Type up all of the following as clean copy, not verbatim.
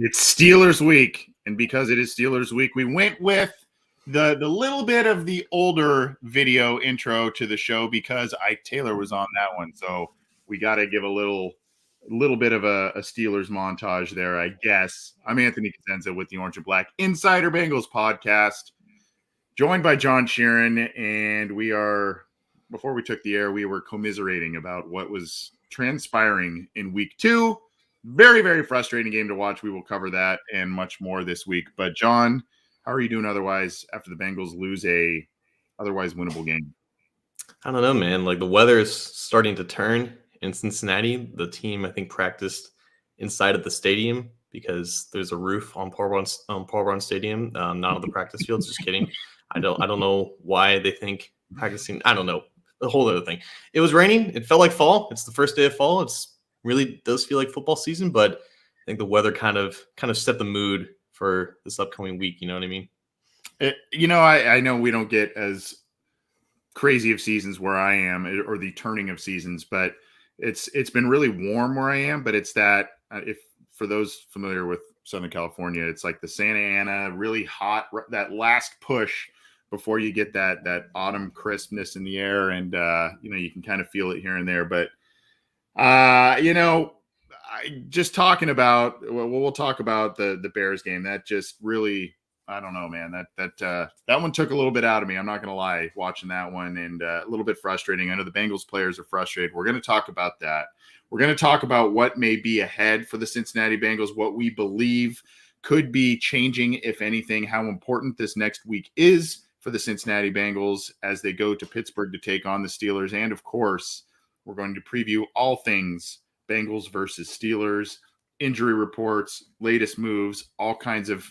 It's Steelers week, and because it is Steelers week, we went with the little bit of the older video intro to the show because Taylor was on that one, so we got to give a little bit of a Steelers montage there, I guess. I'm Anthony Cosenza with the Orange and Black Insider Bengals podcast, joined by John Sheeran, and before we took the air, we were commiserating about what was transpiring in week 2. Very, very frustrating game to watch. We will cover that and much more this week. But John, how are you doing otherwise after the Bengals lose a otherwise winnable game? I don't know, man. Like, the weather is starting to turn in Cincinnati. The team, I think, practiced inside of the stadium because there's a roof on Paul Brown Stadium, not on the practice field. Just kidding. I don't know why they think practicing. I don't know. A whole other thing. It was raining. It felt like fall. It's the first day of fall. It's really does feel like football season, but I think the weather kind of set the mood for this upcoming week. You know what I mean? I know we don't get as crazy of seasons where I am, or the turning of seasons, but it's been really warm where I am. But it's that if for those familiar with Southern California, it's like the Santa Ana, really hot, that last push before you get that autumn crispness in the air, and you can kind of feel it here and there, but. Just talking about, we'll talk about the Bears game. That just really, I don't know, man, that one took a little bit out of me. I'm not going to lie, watching that one, and a little bit frustrating. I know the Bengals players are frustrated. We're going to talk about that. We're going to talk about what may be ahead for the Cincinnati Bengals, what we believe could be changing, if anything, how important this next week is for the Cincinnati Bengals as they go to Pittsburgh to take on the Steelers. And of course, we're going to preview all things Bengals versus Steelers, injury reports, latest moves, all kinds of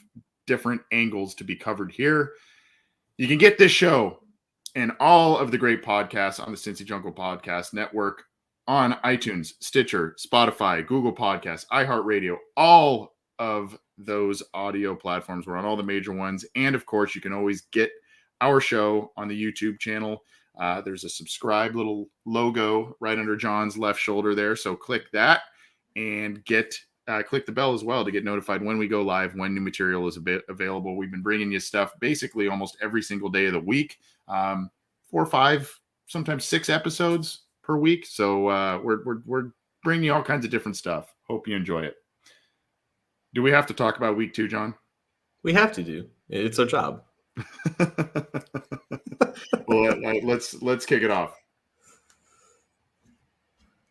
different angles to be covered here. You can get this show and all of the great podcasts on the Cincy Jungle Podcast Network on iTunes, Stitcher, Spotify, Google Podcasts, iHeartRadio, all of those audio platforms. We're on all the major ones. And of course, you can always get our show on the YouTube channel. There's a subscribe little logo right under John's left shoulder there. So click that and click the bell as well to get notified when we go live, when new material is available. We've been bringing you stuff basically almost every single day of the week, 4 or 5, sometimes 6 episodes per week. So we're bringing you all kinds of different stuff. Hope you enjoy it. Do we have to talk about week 2, John? We have to do. It's our job. Well, let's kick it off.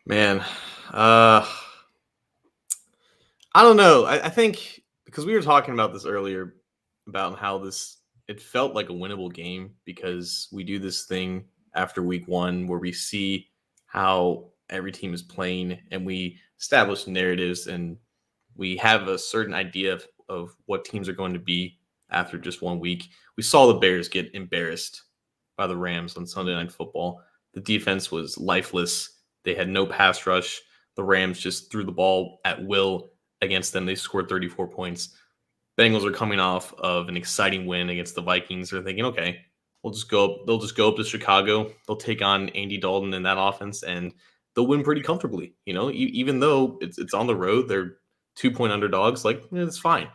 Man, I don't know. I think because we were talking about this earlier about how it felt like a winnable game because we do this thing after week 1 where we see how every team is playing and we establish narratives and we have a certain idea of what teams are going to be after just 1 week. We saw the Bears get embarrassed by the Rams on Sunday Night Football. The defense was lifeless. They had no pass rush. The Rams just threw the ball at will against them. They scored 34 points. Bengals are coming off of an exciting win against the Vikings. They're thinking, okay, they'll just go up to Chicago. They'll take on Andy Dalton in that offense, and they'll win pretty comfortably. Even though it's on the road, they're 2-point underdogs. It's fine.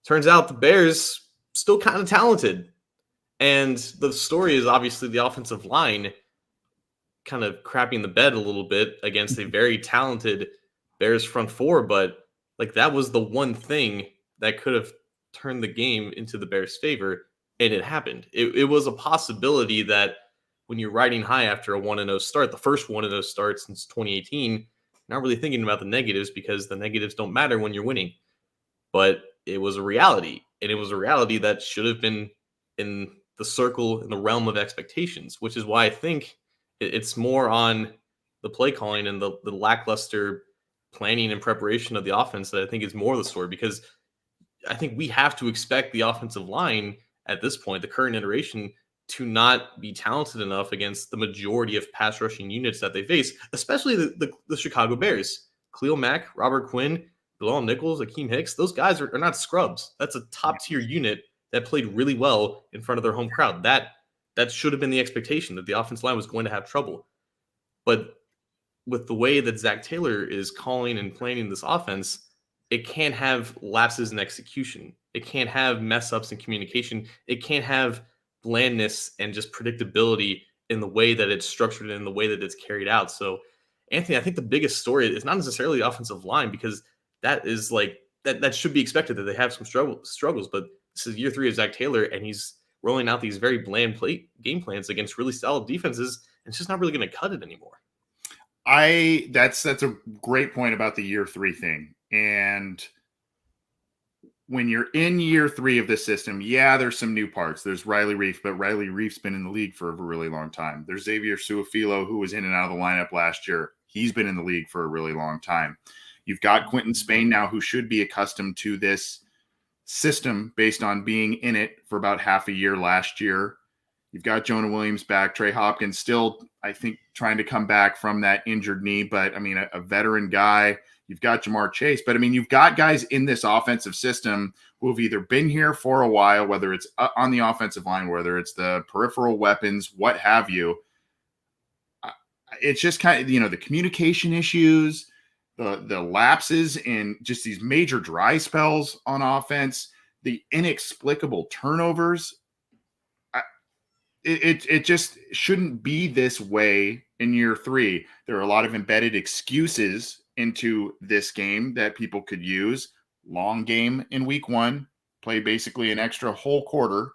Turns out the Bears still kind of talented. And the story is obviously the offensive line kind of crapping the bed a little bit against a very talented Bears front four. But that was the one thing that could have turned the game into the Bears' favor. And it happened. It was a possibility that when you're riding high after a 1-0 start, the first 1-0 start since 2018, not really thinking about the negatives because the negatives don't matter when you're winning. But it was a reality. And it was a reality that should have been in the circle, in the realm of expectations, which is why I think it's more on the play calling and the lackluster planning and preparation of the offense that I think is more the story, because I think we have to expect the offensive line at this point, the current iteration, to not be talented enough against the majority of pass rushing units that they face, especially the Chicago Bears. Khalil Mack, Robert Quinn, Bilal Nichols, Akeem Hicks, those guys are not scrubs. That's a top-tier unit that played really well in front of their home crowd. That should have been the expectation, that the offensive line was going to have trouble. But with the way that Zach Taylor is calling and planning this offense, it can't have lapses in execution. It can't have mess ups in communication. It can't have blandness and just predictability in the way that it's structured and in the way that it's carried out. So, Anthony, I think the biggest story is not necessarily the offensive line, because that is like that should be expected that they have some struggles. But this is year 3 of Zach Taylor, and he's rolling out these very bland game plans against really solid defenses, and it's just not really going to cut it anymore. That's a great point about the year 3 thing. And when you're in year 3 of this system, yeah, there's some new parts. There's Riley Reif, but Riley Reif's been in the league for a really long time. There's Xavier Suafilo, who was in and out of the lineup last year. He's been in the league for a really long time. You've got Quentin Spain now, who should be accustomed to this system based on being in it for about half a year last year. You've got Jonah Williams back. Trey Hopkins still, I think, trying to come back from that injured knee, but I mean, a veteran guy. You've got Jamar Chase, but I mean, you've got guys in this offensive system who have either been here for a while, whether it's on the offensive line, whether it's the peripheral weapons, what have you. It's just kind of, the communication issues, the lapses in just these major dry spells on offense, the inexplicable turnovers. It just shouldn't be this way in year 3. There are a lot of embedded excuses into this game that people could use. Long game in week 1, play basically an extra whole quarter.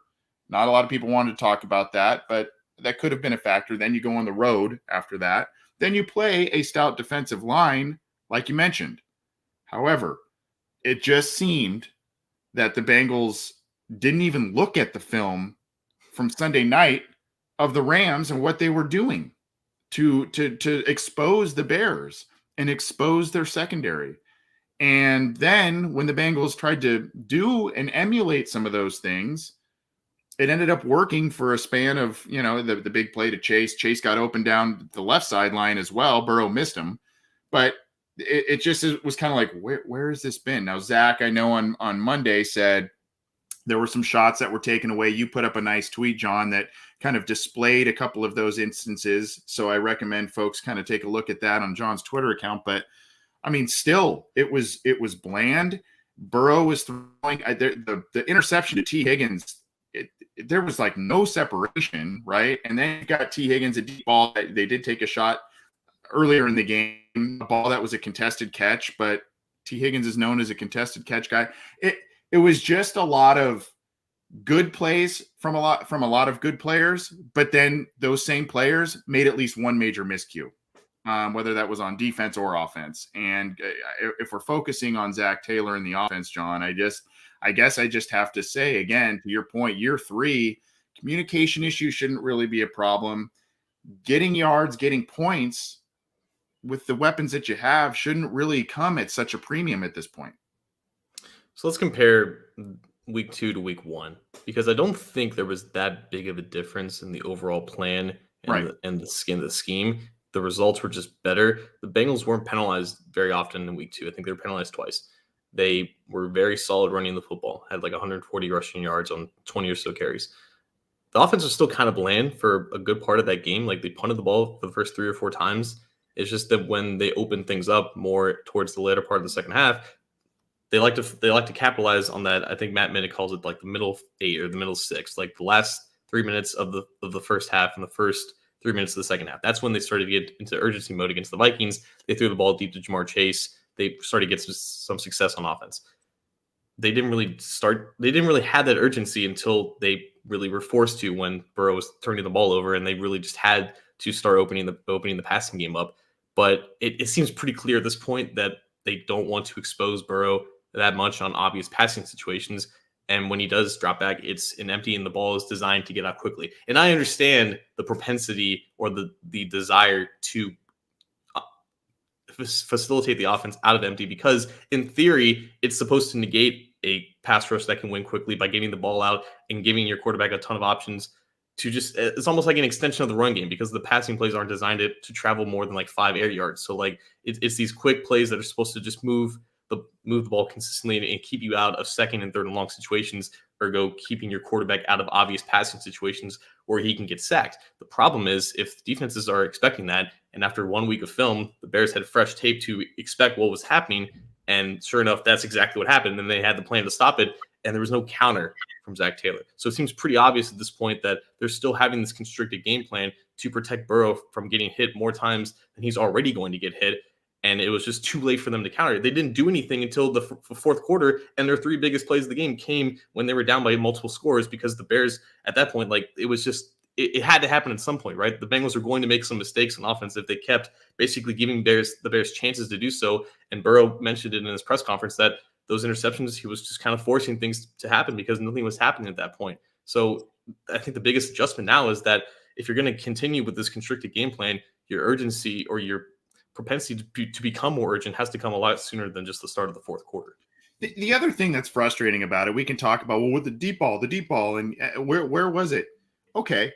Not a lot of people wanted to talk about that, but that could have been a factor. Then you go on the road after that. Then you play a stout defensive line, like you mentioned. However, it just seemed that the Bengals didn't even look at the film from Sunday night of the Rams and what they were doing to expose the Bears and expose their secondary. And then when the Bengals tried to do and emulate some of those things, it ended up working for a span of, the big play to Chase. Chase got open down the left sideline as well. Burrow missed him. But it was kind of like, where has this been? Now, Zach, I know on Monday said there were some shots that were taken away. You put up a nice tweet, John, that kind of displayed a couple of those instances. So I recommend folks kind of take a look at that on John's Twitter account. But I mean, still, it was bland. Burrow was throwing the interception to T. Higgins. There was like no separation, right? And then you got T. Higgins, a deep ball. They did take a shot earlier in the game, a ball that was a contested catch, but T. Higgins is known as a contested catch guy. It was just a lot of good plays from a lot of good players, but then those same players made at least one major miscue, whether that was on defense or offense. And if we're focusing on Zach Taylor in the offense, John, I guess I just have to say, again, to your point, year 3, communication issues shouldn't really be a problem. Getting yards, getting points with the weapons that you have shouldn't really come at such a premium at this point. So let's compare week 2 to week 1, because I don't think there was that big of a difference in the overall plan and the scheme. The results were just better. The Bengals weren't penalized very often in week 2. I think they were penalized twice. They were very solid running the football, had like 140 rushing yards on 20 or so carries. The offense was still kind of bland for a good part of that game. Like, they punted the ball for the first 3 or 4 times. It's just that when they opened things up more towards the later part of the second half, they like to capitalize on that. I think Matt Minnick calls it like the middle 8 or the middle 6, like the last 3 minutes of the first half and the first 3 minutes of the second half. That's when they started to get into urgency mode against the Vikings. They threw the ball deep to Jamar Chase. They started to get some success on offense. They didn't really have that urgency until they really were forced to, when Burrow was turning the ball over, and they really just had to start opening the passing game up. But it seems pretty clear at this point that they don't want to expose Burrow that much on obvious passing situations. And when he does drop back, it's an empty, and the ball is designed to get out quickly. And I understand the propensity or the desire to facilitate the offense out of empty, because in theory, it's supposed to negate a pass rush that can win quickly by getting the ball out and giving your quarterback a ton of options to just, it's almost like an extension of the run game, because the passing plays aren't designed to travel more than like 5 air yards. So like it's these quick plays that are supposed to just move the ball consistently and keep you out of second and third and long situations, ergo keeping your quarterback out of obvious passing situations where he can get sacked. The problem is, if defenses are expecting that, and after 1 week of film, the Bears had fresh tape to expect what was happening, And sure enough, that's exactly what happened. And they had the plan to stop it, and there was no counter from Zach Taylor. So it seems pretty obvious at this point that they're still having this constricted game plan to protect Burrow from getting hit more times than he's already going to get hit. And it was just too late for them to counter. They didn't do anything until the fourth quarter, and their three biggest plays of the game came when they were down by multiple scores, because the Bears at that point, like, it was just, it had to happen at some point, right? The Bengals were going to make some mistakes on offense if they kept basically giving the Bears chances to do so. And Burrow mentioned it in his press conference that those interceptions, he was just kind of forcing things to happen because nothing was happening at that point. So I think the biggest adjustment now is that if you're going to continue with this constricted game plan, your urgency or your propensity to become more urgent has to come a lot sooner than just the start of the fourth quarter. The other thing that's frustrating about it, we can talk about, well, with the deep ball, and where was it? Okay.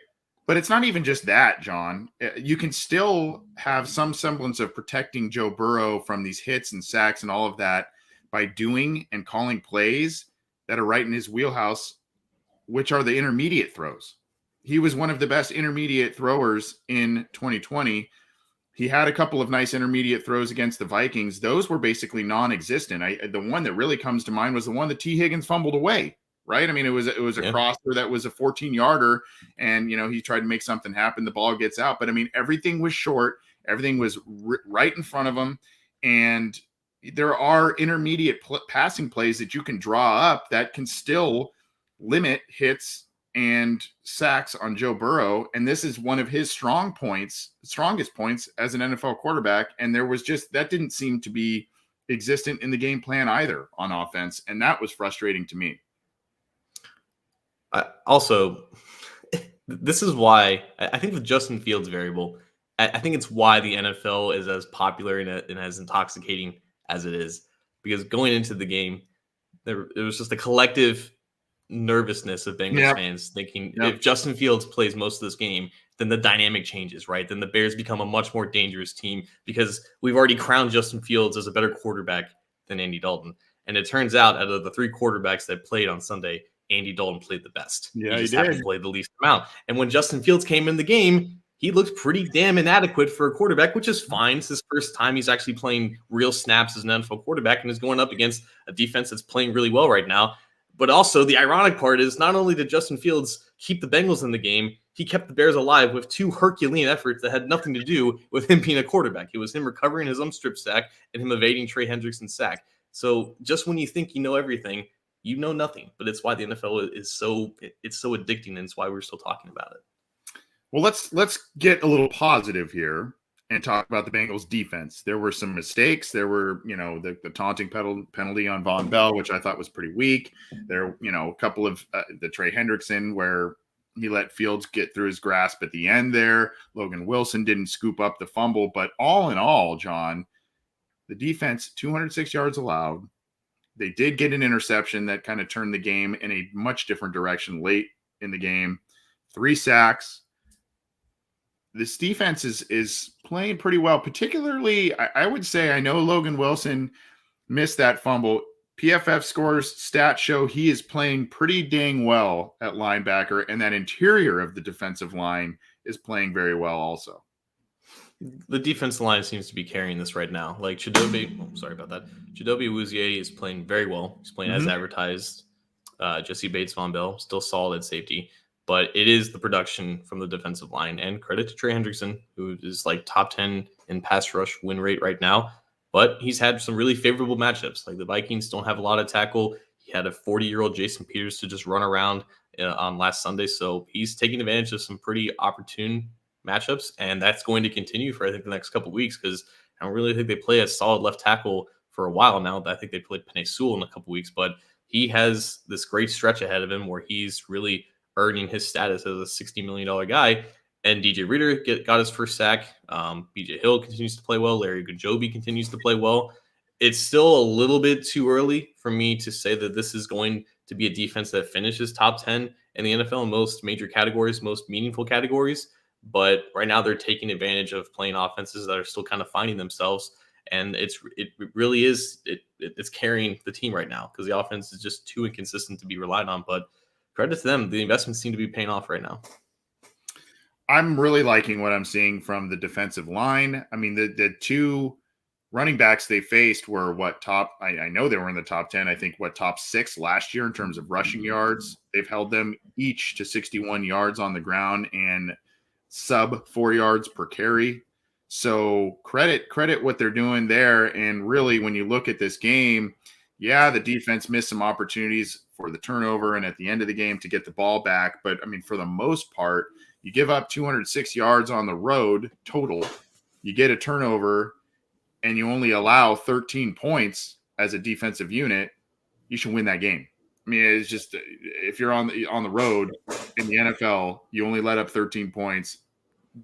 But it's not even just that, John. You can still have some semblance of protecting Joe Burrow from these hits and sacks and all of that by doing and calling plays that are right in his wheelhouse, which are the intermediate throws. He was one of the best intermediate throwers in 2020. He had a couple of nice intermediate throws against the Vikings. Those were basically non-existent. The one that really comes to mind was the one that T. Higgins fumbled away, right? I mean, it was a crosser that was a 14-yarder, and, he tried to make something happen. The ball gets out. But, I mean, everything was short. Everything was right in front of him. And there are intermediate passing plays that you can draw up that can still limit hits and sacks on Joe Burrow. And this is one of his strongest points as an NFL quarterback. And there was just, that didn't seem to be existent in the game plan either on offense. And that was frustrating to me. Also, this is why I think the Justin Fields variable, I think it's why the NFL is as popular and as intoxicating as it is, because going into the game, there was just a collective nervousness of Bengals fans thinking if Justin Fields plays most of this game, then the dynamic changes, right? Then the Bears become a much more dangerous team because we've already crowned Justin Fields as a better quarterback than Andy Dalton. And it turns out of the three quarterbacks that played on Sunday, Andy Dalton played the best. Yeah, he just happened to play the least amount. And when Justin Fields came in the game, he looked pretty damn inadequate for a quarterback, which is fine. It's his first time he's actually playing real snaps as an NFL quarterback and is going up against a defense that's playing really well right now. But also the ironic part is not only did Justin Fields keep the Bengals in the game, he kept the Bears alive with two Herculean efforts that had nothing to do with him being a quarterback. It was him recovering his strip sack and him evading Trey Hendrickson's sack. So just when you think you know everything, you know nothing. But it's why the NFL is so addicting, and it's why we're still talking about it. Well, let's get a little positive here and talk about the Bengals defense. There were some mistakes. There were, the taunting penalty on Von Bell, which I thought was pretty weak. There, a couple of the Trey Hendrickson where he let Fields get through his grasp at the end there. Logan Wilson didn't scoop up the fumble. But all in all, John, the defense, 206 yards allowed. They did get an interception that kind of turned the game in a much different direction late in the game. 3 sacks. This defense is playing pretty well, particularly, I would say, I know Logan Wilson missed that fumble. PFF scores stats show he is playing pretty dang well at linebacker, and that interior of the defensive line is playing very well also. The defensive line seems to be carrying this right now. Like Chidobe, sorry about that. Chidobe Awuzie is playing very well. He's playing as advertised. Jesse Bates, Von Bell, still solid at safety. But it is the production from the defensive line. And credit to Trey Hendrickson, who is like top 10 in pass rush win rate right now. But he's had some really favorable matchups. Like the Vikings don't have a lot of tackle. He had a 40-year-old Jason Peters to just run around on last Sunday. So he's taking advantage of some pretty opportune matchups. And that's going to continue for, I think, the next couple of weeks, because I don't really think they play a solid left tackle for a while now. I think they played Penei Sewell in a couple of weeks. But he has this great stretch ahead of him where he's really earning his status as a $60 million guy. And DJ Reader got his first sack. BJ Hill continues to play well. Larry Gajobi continues to play well. It's still a little bit too early for me to say that this is going to be a defense that finishes top 10 in the NFL in most major categories, most meaningful categories. But right now they're taking advantage of playing offenses that are still kind of finding themselves. And it really is, it's carrying the team right now because the offense is just too inconsistent to be relied on. But credit to them. The investments seem to be paying off right now. I'm really liking what I'm seeing from the defensive line. I mean, the two running backs they faced were I know they were in the top 10. I think top 6 last year in terms of rushing yards. They've held them each to 61 yards on the ground and sub 4 yards per carry. So credit what they're doing there. And really, when you look at this game, yeah, the defense missed some opportunities for the turnover and at the end of the game to get the ball back. But I mean, for the most part, you give up 206 yards on the road total. You get a turnover and you only allow 13 points as a defensive unit, you should win that game. I mean, it's just if you're on the road in the NFL, you only let up 13 points,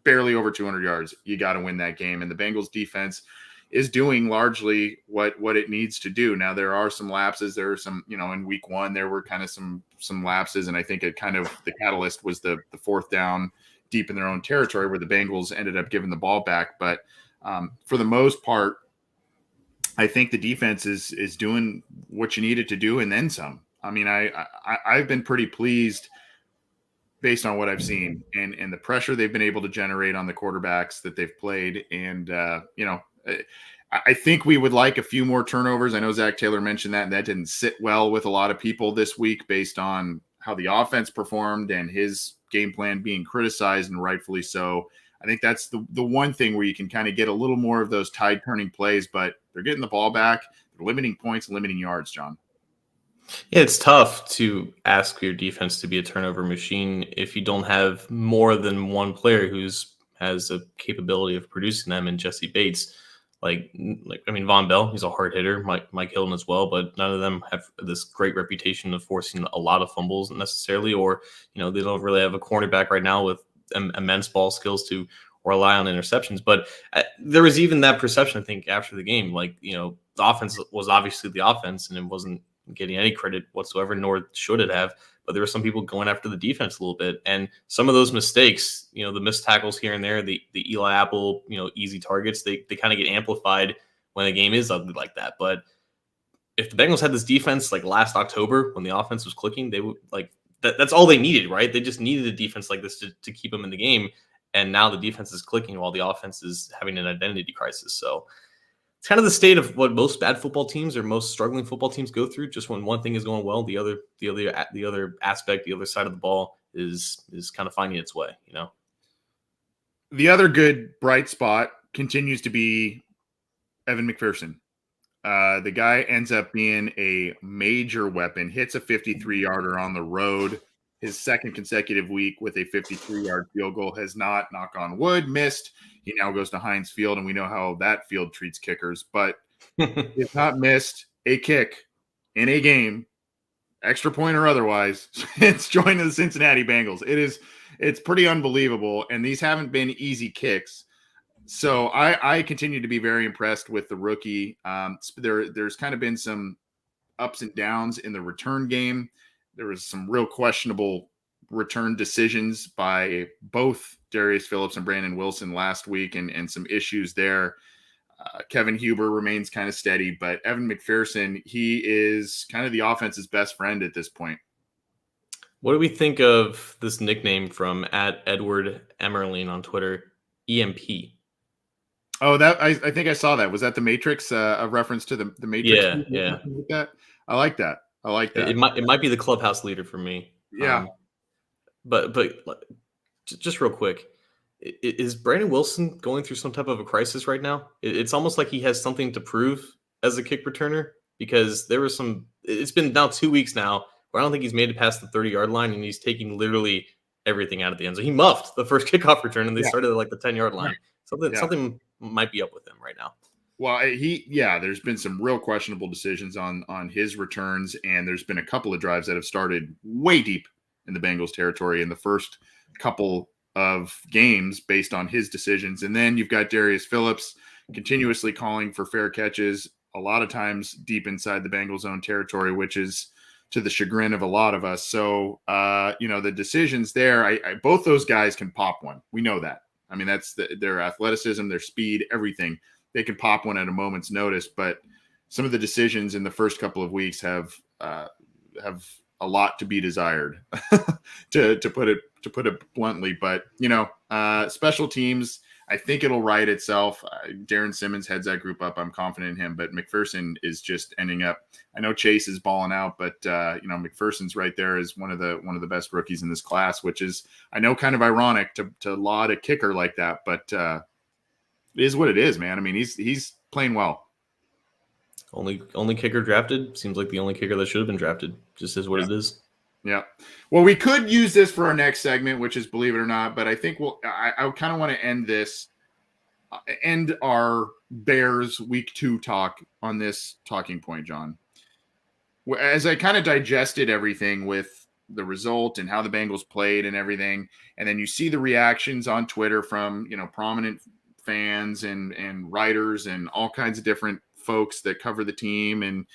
barely over 200 yards. You got to win that game. And the Bengals defense is doing largely what it needs to do. Now there are some lapses. There are some, in week 1 there were kind of some lapses, and I think it kind of the catalyst was the 4th down deep in their own territory where the Bengals ended up giving the ball back. But for the most part, I think the defense is doing what you needed to do and then some. I mean, I've been pretty pleased based on what I've seen and the pressure they've been able to generate on the quarterbacks that they've played. And, I think we would like a few more turnovers. I know Zach Taylor mentioned that, and that didn't sit well with a lot of people this week based on how the offense performed and his game plan being criticized, and rightfully so. I think that's the one thing where you can kind of get a little more of those tide-turning plays, but they're getting the ball back. They're limiting points, limiting yards, John. Yeah, it's tough to ask your defense to be a turnover machine if you don't have more than one player has a capability of producing them, in Jesse Bates. Von Bell, he's a hard hitter, Mike Hilton as well, but none of them have this great reputation of forcing a lot of fumbles necessarily, or, they don't really have a cornerback right now with immense ball skills to rely on interceptions. But there was even that perception, I think, after the game. The offense was obviously the offense, and it wasn't getting any credit whatsoever, nor should it have. But there were some people going after the defense a little bit. And some of those mistakes, the missed tackles here and there, the Eli Apple, easy targets, they kind of get amplified when the game is ugly like that. But if the Bengals had this defense like last October when the offense was clicking, they would that's all they needed, right? They just needed a defense like this to keep them in the game. And now the defense is clicking while the offense is having an identity crisis. So it's kind of the state of what most bad football teams or most struggling football teams go through. Just when one thing is going well, the other aspect, the other side of the ball is kind of finding its way. The other good bright spot continues to be Evan McPherson. The guy ends up being a major weapon, hits a 53-yarder on the road, his second consecutive week with a 53-yard field goal, has not, knock on wood, missed. He now goes to Heinz Field, and we know how that field treats kickers, but he's not missed a kick in a game, extra point or otherwise. It's joining the Cincinnati Bengals. It's pretty unbelievable, and these haven't been easy kicks. So I continue to be very impressed with the rookie. There's kind of been some ups and downs in the return game. There was some real questionable return decisions by both Darius Phillips and Brandon Wilson last week, and some issues there. Kevin Huber remains kind of steady, but Evan McPherson, he is kind of the offense's best friend at this point. What do we think of this nickname from @Edward Emmerling on Twitter, EMP? Oh, that I think I saw that. Was that the Matrix? A reference to the Matrix? Yeah. I like that. It might be the clubhouse leader for me. Yeah. But just real quick, is Brandon Wilson going through some type of a crisis right now? It's almost like he has something to prove as a kick returner, because there was it's been now 2 weeks now where I don't think he's made it past the 30-yard line, and he's taking literally everything out of the end zone. He muffed the first kickoff return, and they started at the 10-yard line. Something might be up with him right now. Well, there's been some real questionable decisions on his returns, and there's been a couple of drives that have started way deep in the Bengals territory in the first couple of games based on his decisions. And then you've got Darius Phillips continuously calling for fair catches, a lot of times deep inside the Bengals' own territory, which is to the chagrin of a lot of us. So, the decisions there, both those guys can pop one. We know that. I mean, that's their athleticism, their speed, everything. They can pop one at a moment's notice, but some of the decisions in the first couple of weeks have a lot to be desired, to put it bluntly. But special teams, I think it'll right itself. Darren Simmons heads that group up. I'm confident in him, but McPherson is just ending up. I know Chase is balling out, but McPherson's right there as one of the best rookies in this class, which is, I know, kind of ironic to laud a kicker like that, but it is what it is, man. I mean, he's playing well. Only kicker drafted. Seems like the only kicker that should have been drafted. Just is what it is. Yeah. Well, we could use this for our next segment, which is Believe It or Not, but I think I kind of want to end our Bears week 2 talk on this talking point, John. As I kind of digested everything with the result and how the Bengals played and everything, and then you see the reactions on Twitter from, prominent fans and writers and all kinds of different folks that cover the team and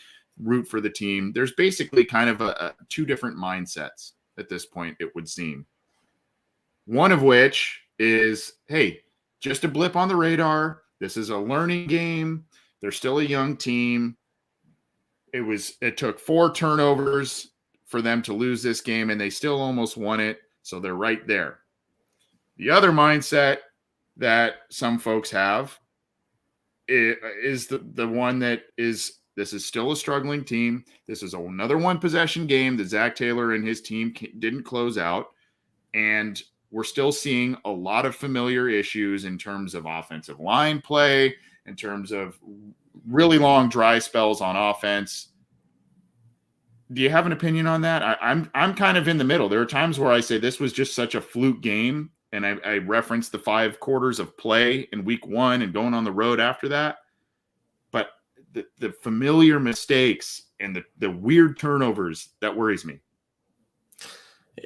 root for the team. There's basically kind of a two different mindsets at this point, it would seem. One of which is, hey, just a blip on the radar. This is a learning game. They're still a young team. It took 4 turnovers for them to lose this game, and they still almost won it. So they're right there. The other mindset that some folks have is the one that is, this is still a struggling team. This is another one-possession game that Zach Taylor and his team didn't close out. And we're still seeing a lot of familiar issues in terms of offensive line play, in terms of really long dry spells on offense. Do you have an opinion on that? I'm kind of in the middle. There are times where I say this was just such a fluke game, and I referenced the 5 quarters of play in week 1 and going on the road after that. But the familiar mistakes and the weird turnovers, that worries me.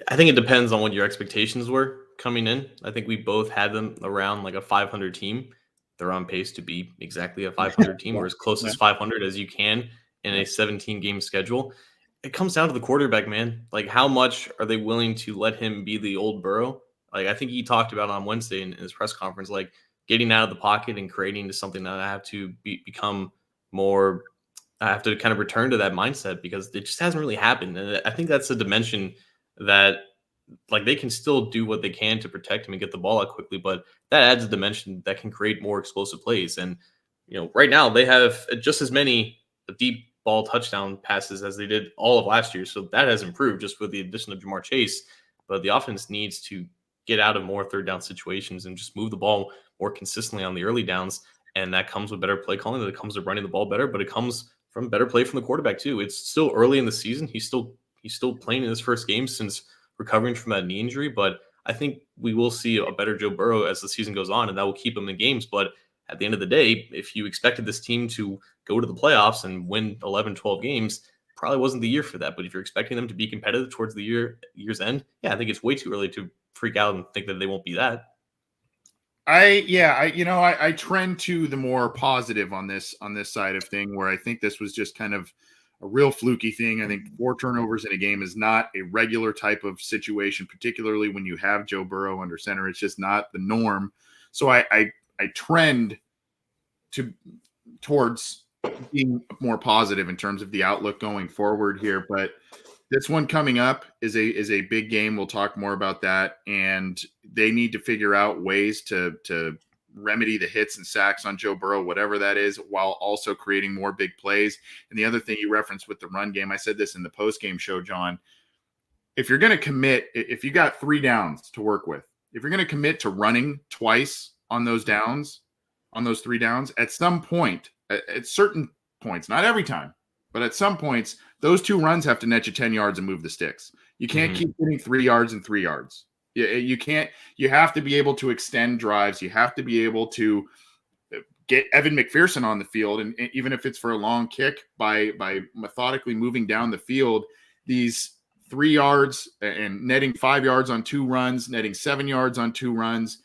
I think it depends on what your expectations were coming in. I think we both had them around like a 500 team. They're on pace to be exactly a 500 team, or as close as 500 as you can in a 17-game schedule. It comes down to the quarterback, man. Like, how much are they willing to let him be the old Burrow? Like, I think he talked about on Wednesday in his press conference, like getting out of the pocket and creating to something that I have to become more. I have to kind of return to that mindset because it just hasn't really happened. And I think that's a dimension that, like, they can still do what they can to protect him and get the ball out quickly, but that adds a dimension that can create more explosive plays. And, right now they have just as many deep ball touchdown passes as they did all of last year. So that has improved just with the addition of Jamar Chase, but the offense needs to get out of more third down situations and just move the ball more consistently on the early downs. And that comes with better play calling, that comes with running the ball better, but it comes from better play from the quarterback too. It's still early in the season. He's still playing in his first game since recovering from that knee injury, but I think we will see a better Joe Burrow as the season goes on, and that will keep him in games. But at the end of the day, if you expected this team to go to the playoffs and win 11, 12 games, probably wasn't the year for that. But if you're expecting them to be competitive towards the year's end, I think it's way too early to freak out and think that they won't be that. I trend to the more positive on this side of thing, where I think this was just kind of a real fluky thing. I think 4 turnovers in a game is not a regular type of situation, particularly when you have Joe Burrow under center. It's just not the norm. So I trend towards being more positive in terms of the outlook going forward here. But this one coming up is a big game. We'll talk more about that, and they need to figure out ways to remedy the hits and sacks on Joe Burrow, whatever that is, while also creating more big plays. And the other thing you referenced with the run game, I said this in the post-game show, John, if you're going to commit, if you got 3 downs to work with, if you're going to commit to running twice on those downs, on those 3 downs, at some point, at certain points, not every time, but at some points, those 2 runs have to net you 10 yards and move the sticks. You can't keep getting 3 yards and 3 yards. You can't. You have to be able to extend drives. You have to be able to get Evan McPherson on the field, and even if it's for a long kick, by methodically moving down the field, these 3 yards and netting 5 yards on 2 runs, netting 7 yards on 2 runs.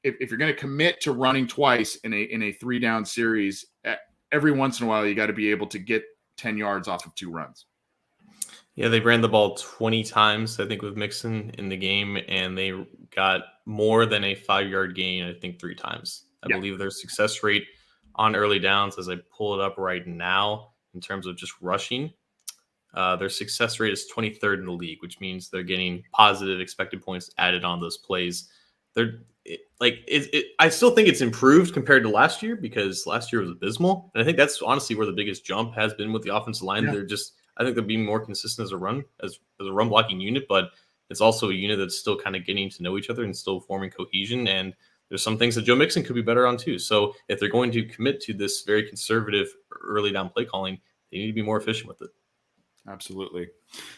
If you're going to commit to running twice in a 3-down series, every once in a while you got to be able to get 10 yards off of 2 runs. Yeah, they ran the ball 20 times, I think, with Mixon in the game, and they got more than a 5-yard gain, I think, 3 times. I believe their success rate on early downs, as I pull it up right now, in terms of just rushing, their success rate is 23rd in the league, which means they're getting positive expected points added on those plays. I still think it's improved compared to last year because last year was abysmal, and I think that's honestly where the biggest jump has been with the offensive line. Yeah. I think they're being more consistent as a run blocking unit, but it's also a unit that's still kind of getting to know each other and still forming cohesion. And there's some things that Joe Mixon could be better on too. So if they're going to commit to this very conservative early down play calling, they need to be more efficient with it. Absolutely.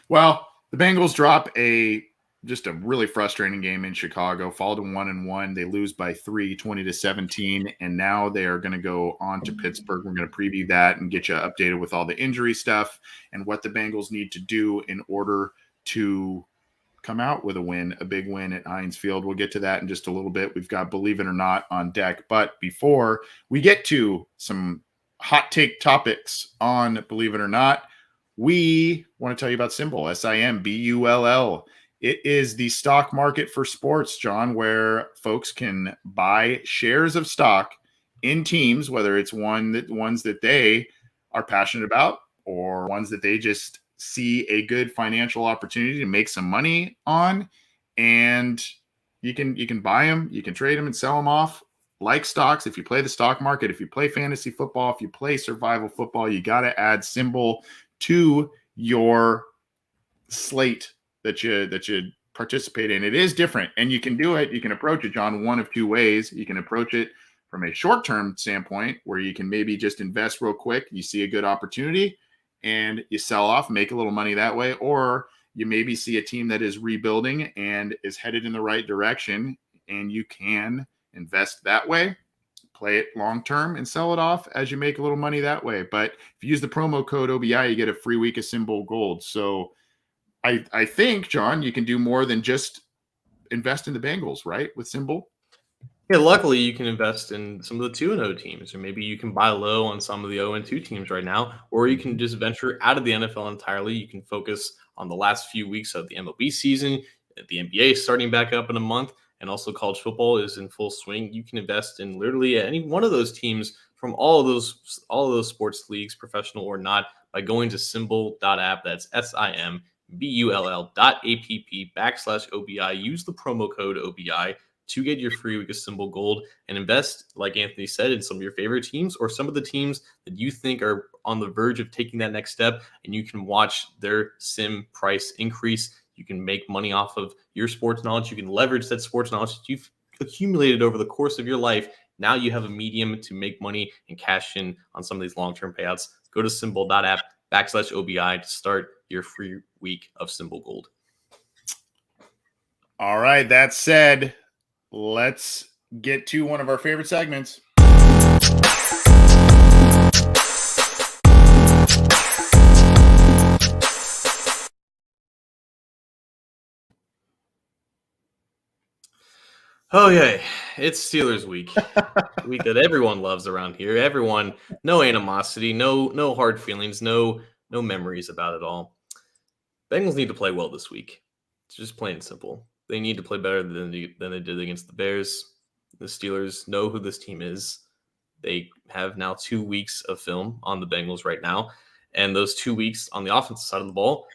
Well, the Bengals drop just a really frustrating game in Chicago, fall to 1-1. They lose by 3, 20-17, and now they are going to go on to Pittsburgh. We're going to preview that and get you updated with all the injury stuff and what the Bengals need to do in order to come out with a big win at Heinz Field. We'll get to that in just a little bit. We've got Believe It or Not on deck. But before we get to some hot take topics on Believe It or Not, we want to tell you about Symbol, SIMBULL. It is the stock market for sports, John, where folks can buy shares of stock in teams, whether it's ones that they are passionate about or ones that they just see a good financial opportunity to make some money on. And you can buy them, you can trade them and sell them off like stocks. If you play the stock market, if you play fantasy football, if you play survival football, you got to add Symbol to your slate that you participate in. It is different, and you can do it. You can approach it, John, one of two ways. You can approach it from a short-term standpoint where you can maybe just invest real quick. You see a good opportunity and you sell off, make a little money that way, or you maybe see a team that is rebuilding and is headed in the right direction, and you can invest that way, play it long-term, and sell it off as you make a little money that way. But if you use the promo code OBI, you get a free week of Symbol Gold. So I think, John, you can do more than just invest in the Bengals, right, with Symbol? Yeah, luckily you can invest in some of the 2-0 teams, or maybe you can buy low on some of the 0-2 teams right now, or you can just venture out of the NFL entirely. You can focus on the last few weeks of the MLB season, the NBA starting back up in a month, and also college football is in full swing. You can invest in literally any one of those teams from all of those sports leagues, professional or not, by going to symbol.app. That's SIMBULL.app/OBI. Use the promo code OBI to get your free week of Symbol Gold and invest, like Anthony said, in some of your favorite teams or some of the teams that you think are on the verge of taking that next step, and you can watch their sim price increase. You can make money off of your sports knowledge. You can leverage that sports knowledge that you've accumulated over the course of your life. Now you have a medium to make money and cash in on some of these long-term payouts. Go to symbol.app/OBI to start your free week of Symbol Gold. All right, that said, let's get to one of our favorite segments. Oh yeah, it's Steelers week. Week that everyone loves around here. Everyone, no animosity, no hard feelings, no memories about it all. Bengals need to play well this week. It's just plain and simple. They need to play better than they did against the Bears. The Steelers know who this team is. They have now 2 weeks of film on the Bengals right now, and those 2 weeks on the offensive side of the ball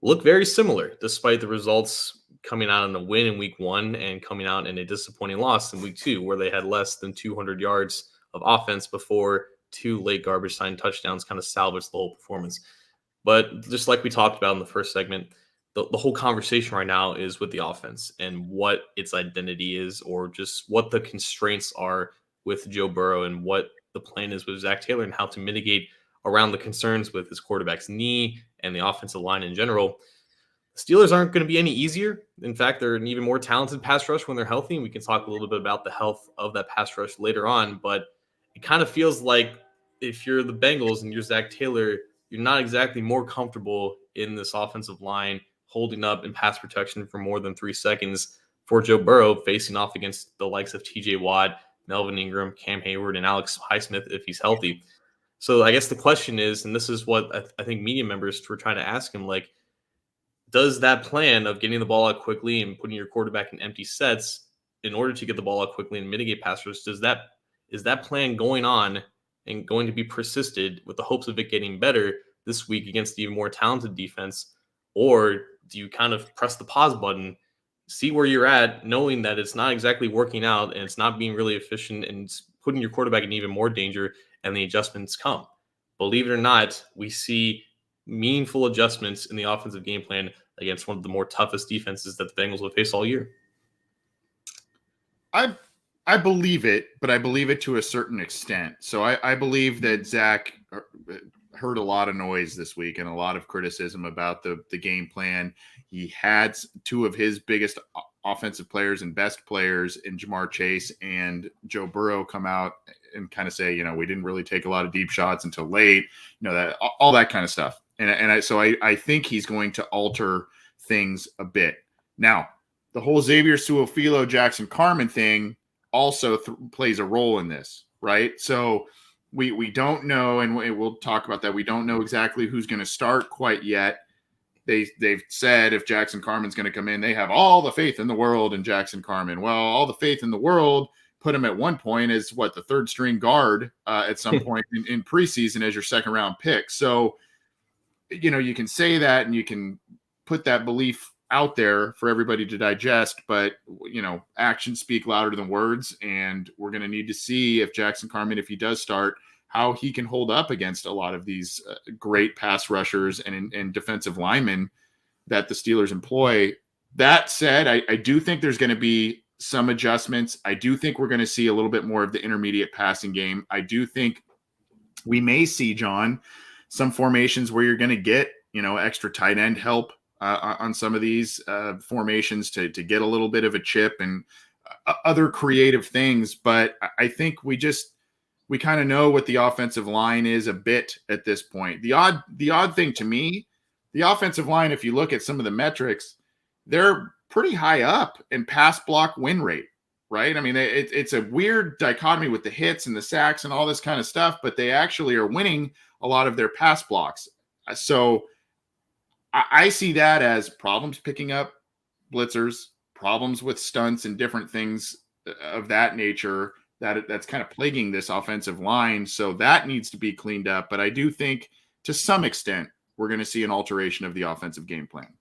look very similar, despite the results coming out in a win in week 1 and coming out in a disappointing loss in week 2, where they had less than 200 yards of offense before 2 late garbage time touchdowns kind of salvaged the whole performance. But just like we talked about in the first segment, the whole conversation right now is with the offense and what its identity is, or just what the constraints are with Joe Burrow and what the plan is with Zach Taylor and how to mitigate around the concerns with his quarterback's knee and the offensive line in general. The Steelers aren't going to be any easier. In fact, they're an even more talented pass rush when they're healthy. And we can talk a little bit about the health of that pass rush later on. But it kind of feels like if you're the Bengals and you're Zach Taylor, you're not exactly more comfortable in this offensive line holding up in pass protection for more than 3 seconds for Joe Burrow facing off against the likes of TJ Watt, Melvin Ingram, Cam Hayward, and Alex Highsmith if he's healthy. So I guess the question is, and this is what I think media members were trying to ask him, like, does that plan of getting the ball out quickly and putting your quarterback in empty sets in order to get the ball out quickly and mitigate pass rush, is that plan going on and going to be persisted with the hopes of it getting better this week against the even more talented defense? Or do you kind of press the pause button see where you're at, knowing that it's not exactly working out and it's not being really efficient and it's putting your quarterback in even more danger, and the adjustments come. Believe it or not, we see meaningful adjustments in the offensive game plan against one of the more toughest defenses that the Bengals will face all year. I believe it, but I believe it to a certain extent. So I believe that Zach heard a lot of noise this week and a lot of criticism about the game plan. He had two of his biggest offensive players and best players in Jamar Chase and Joe Burrow come out and kind of say, we didn't really take a lot of deep shots until late, that all that kind of stuff. So I think he's going to alter things a bit. Now, the whole Xavier Su'a-Filo, Jackson Carman thing also plays a role in this, right? So we don't know, and we'll talk about that. We don't know exactly who's going to start quite yet. They've said if Jackson Carman's going to come in, they have all the faith in the world in Jackson Carman. Well, all the faith in the world put him at one point as the third string guard at some point in preseason as your second round pick. So, you can say that and you can put that belief out there for everybody to digest, but actions speak louder than words, and we're going to need to see if Jackson Carman, if he does start, how he can hold up against a lot of these great pass rushers and defensive linemen that the Steelers employ. That said, I do think there's going to be some adjustments. I do think we're going to see a little bit more of the intermediate passing game. I do think we may see, John, some formations where you're going to get extra tight end help on some of these formations to get a little bit of a chip and other creative things. But I think we kind of know what the offensive line is a bit at this point. The odd thing to me, the offensive line, if you look at some of the metrics, they're pretty high up in pass block win rate, right? I mean, it's a weird dichotomy with the hits and the sacks and all this kind of stuff, but they actually are winning a lot of their pass blocks. So I see that as problems picking up blitzers, problems with stunts and different things of that nature that's kind of plaguing this offensive line. So that needs to be cleaned up. But I do think to some extent, we're going to see an alteration of the offensive game plan.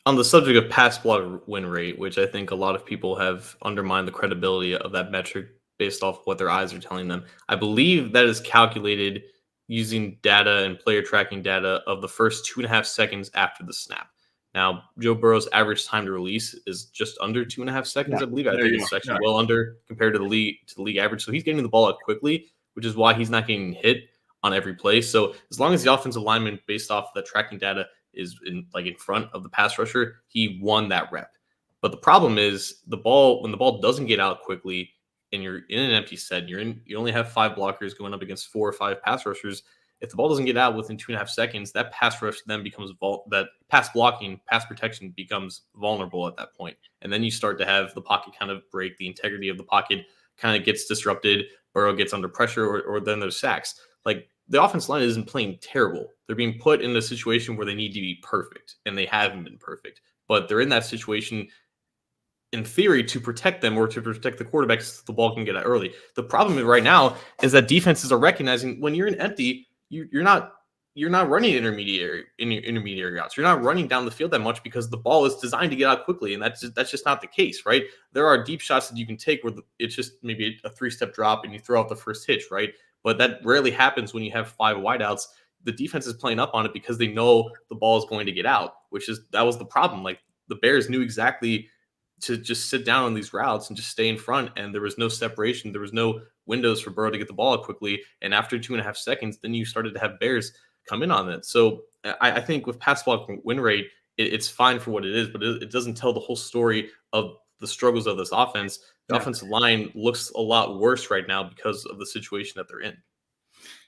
On the subject of pass block win rate, which I think a lot of people have undermined the credibility of that metric based off what their eyes are telling them, I believe that is calculated using data and player tracking data of the first 2.5 seconds after the snap. Now, Joe Burrow's average time to release is just under 2.5 seconds, yeah, I believe. I think it's actually well under compared to the league average. So he's getting the ball out quickly, which is why he's not getting hit on every play. So as long as the offensive lineman, based off the tracking data, is in front of the pass rusher, he won that rep. But the problem is when the ball doesn't get out quickly, and you're in an empty set, you only have 5 blockers going up against 4 or 5 pass rushers. If the ball doesn't get out within 2.5 seconds, that pass rush then becomes that pass blocking, pass protection becomes vulnerable at that point. And then you start to have the pocket kind of break, the integrity of the pocket kind of gets disrupted, Burrow gets under pressure, or then there's sacks. The offensive line isn't playing terrible. They're being put in a situation where they need to be perfect, and they haven't been perfect. But they're in that situation in theory to protect them or to protect the quarterback so the ball can get out early. The problem right now is that defenses are recognizing when you're in empty, you're not running intermediary routes. You're not running down the field that much because the ball is designed to get out quickly, and that's just not the case, right? There are deep shots that you can take where it's just maybe a 3-step drop and you throw out the first hitch, right? But that rarely happens when you have 5 wideouts. The defense is playing up on it because they know the ball is going to get out, that was the problem. The Bears knew exactly to just sit down on these routes and just stay in front, and there was no separation. There was no windows for Burrow to get the ball out quickly. And after 2.5 seconds, then you started to have Bears come in on it. So I think with pass block win rate, it's fine for what it is, but it doesn't tell the whole story of the struggles of this offense. The offensive line looks a lot worse right now because of the situation that they're in.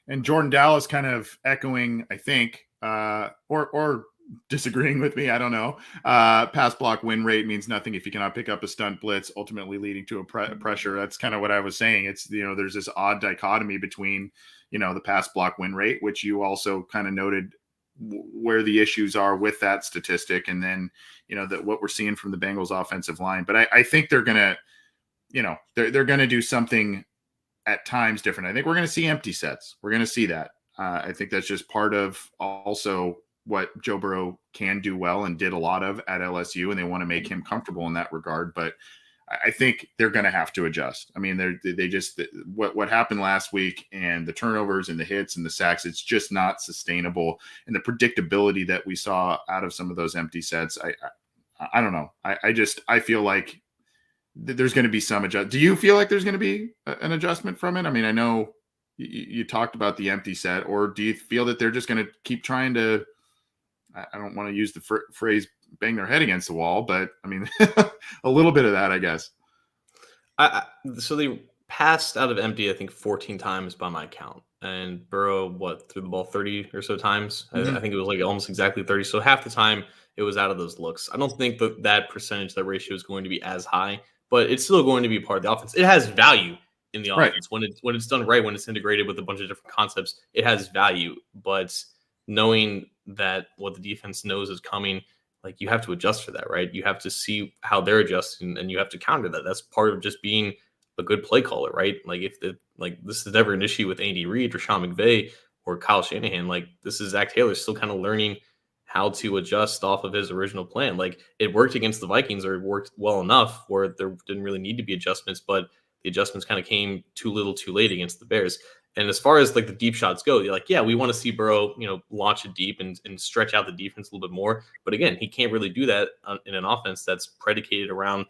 And Jordan Dallas kind of echoing, I think, or disagreeing with me, I don't know. Pass block win rate means nothing if you cannot pick up a stunt blitz, ultimately leading to a pressure. That's kind of what I was saying. It's, there's this odd dichotomy between, the pass block win rate, which you also kind of noted where the issues are with that statistic. And then, that what we're seeing from the Bengals offensive line. But I think they're going to, they're going to do something at times different. I think we're going to see empty sets. We're going to see that. I think that's just part of also what Joe Burrow can do well and did a lot of at LSU, and they want to make him comfortable in that regard. But I think they're going to have to adjust. I mean, they just what happened last week and the turnovers and the hits and the sacks, it's just not sustainable. And the predictability that we saw out of some of those empty sets, I don't know. I feel like there's going to be some adjustment. Do you feel like there's going to be an adjustment from it? I mean, I know you talked about the empty set, or do you feel that they're just going to keep trying to, I don't want to use the phrase bang their head against the wall, but I mean, a little bit of that, I guess. So they passed out of empty, I think 14 times by my count, and Burrow, threw the ball 30 or so times. Mm-hmm. I think it was like almost exactly 30. So half the time it was out of those looks. I don't think that percentage, that ratio is going to be as high, but it's still going to be a part of the offense. It has value in the offense when it's done right, when it's integrated with a bunch of different concepts. It has value, but knowing that what the defense knows is coming, like, you have to adjust for that, right? You have to see how they're adjusting, and you have to counter that. That's part of just being a good play caller, right? Like, if this is never an issue with Andy Reid or Sean McVay or Kyle Shanahan, like, this is Zach Taylor still kind of learning how to adjust off of his original plan. Like, it worked against the Vikings, or it worked well enough where there didn't really need to be adjustments, but the adjustments kind of came too little too late against the Bears. And as far as like the deep shots go, you're like, yeah, we want to see Burrow, launch it deep and stretch out the defense a little bit more. But again, he can't really do that in an offense that's predicated around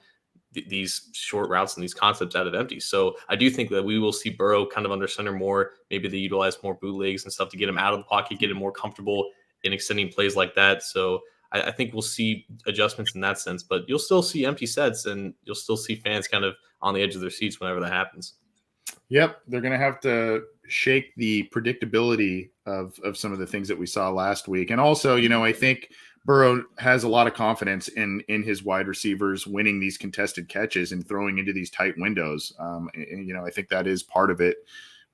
these short routes and these concepts out of empty. So I do think that we will see Burrow kind of under center more. Maybe they utilize more bootlegs and stuff to get him out of the pocket, get him more comfortable in extending plays like that. So I think we'll see adjustments in that sense, but you'll still see empty sets, and you'll still see fans kind of on the edge of their seats whenever that happens. Yep, they're going to have to shake the predictability of some of the things that we saw last week. And also, I think Burrow has a lot of confidence in his wide receivers winning these contested catches and throwing into these tight windows. I think that is part of it,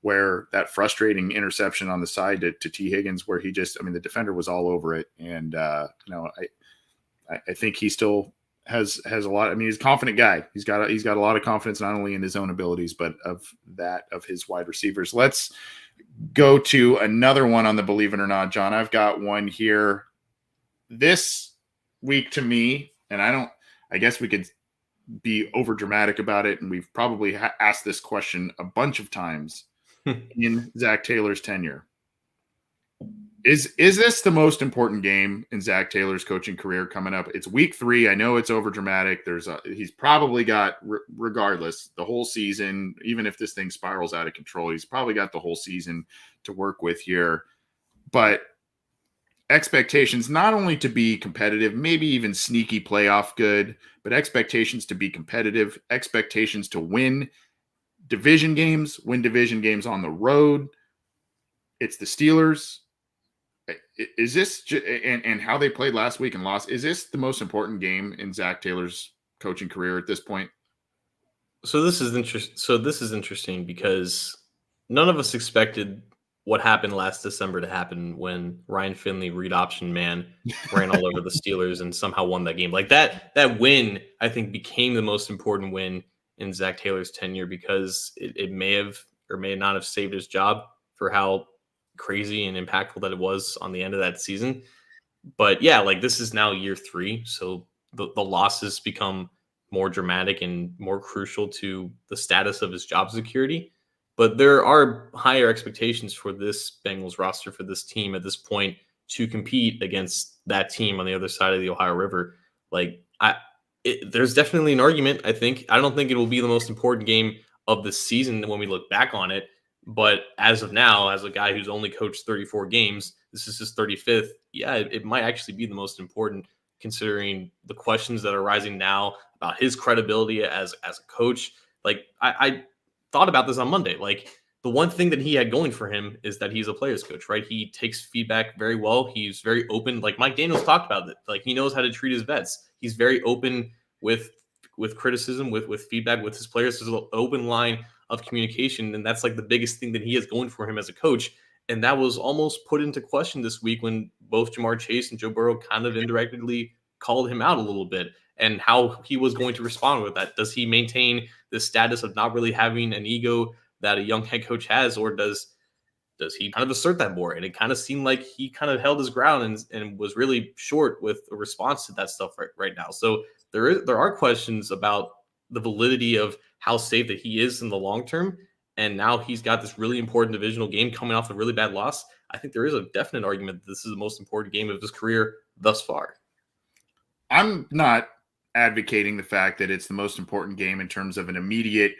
where that frustrating interception on the side to T. Higgins, where the defender was all over it. And, I think he still has a lot. I mean, he's a confident guy. He's got a lot of confidence, not only in his own abilities, but of his wide receivers. Let's go to another one on the Believe It or Not, John. I've got one here this week to me, and I guess we could be over dramatic about it. And we've probably asked this question a bunch of times in Zach Taylor's tenure. Is this the most important game in Zach Taylor's coaching career coming up? It's week 3. I know it's over dramatic. He's probably got, regardless, the whole season. Even if this thing spirals out of control, he's probably got the whole season to work with here. But expectations not only to be competitive, maybe even sneaky playoff good, but expectations to be competitive, expectations to win division games on the road. It's the Steelers. Is this and how they played last week and lost? Is this the most important game in Zach Taylor's coaching career at this point? So this is interesting because none of us expected what happened last December to happen when Ryan Finley, read option man, ran all over the Steelers and somehow won that game. Like that win, I think, became the most important win in Zach Taylor's tenure, because it may have or may not have saved his job for how crazy and impactful that it was on the end of that season. But yeah, like, this is now year 3, so the losses become more dramatic and more crucial to the status of his job security. But there are higher expectations for this Bengals roster, for this team at this point, to compete against that team on the other side of the Ohio River. Like, there's definitely an argument. I don't think it will be the most important game of the season when we look back on it. But as of now, as a guy who's only coached 34 games, this is his 35th. Yeah, it might actually be the most important, considering the questions that are rising now about his credibility as a coach. Like, I thought about this on Monday. Like, the one thing that he had going for him is that he's a player's coach, right? He takes feedback very well. He's very open. Like Mike Daniels talked about it. Like, he knows how to treat his vets. He's very open with criticism, with feedback with his players. There's an open line of communication, and that's like the biggest thing that he has going for him as a coach. And that was almost put into question this week when both Jamar Chase and Joe Burrow kind of indirectly called him out a little bit, and how he was going to respond with that. Does he maintain the status of not really having an ego that a young head coach has, or does does he kind of assert that more? And it kind of seemed like he kind of held his ground and was really short with a response to that stuff right now. So there are questions about the validity of how safe that he is in the long term. And now he's got this really important divisional game coming off a really bad loss. I think there is a definite argument that this is the most important game of his career thus far. I'm not advocating the fact that it's the most important game in terms of an immediate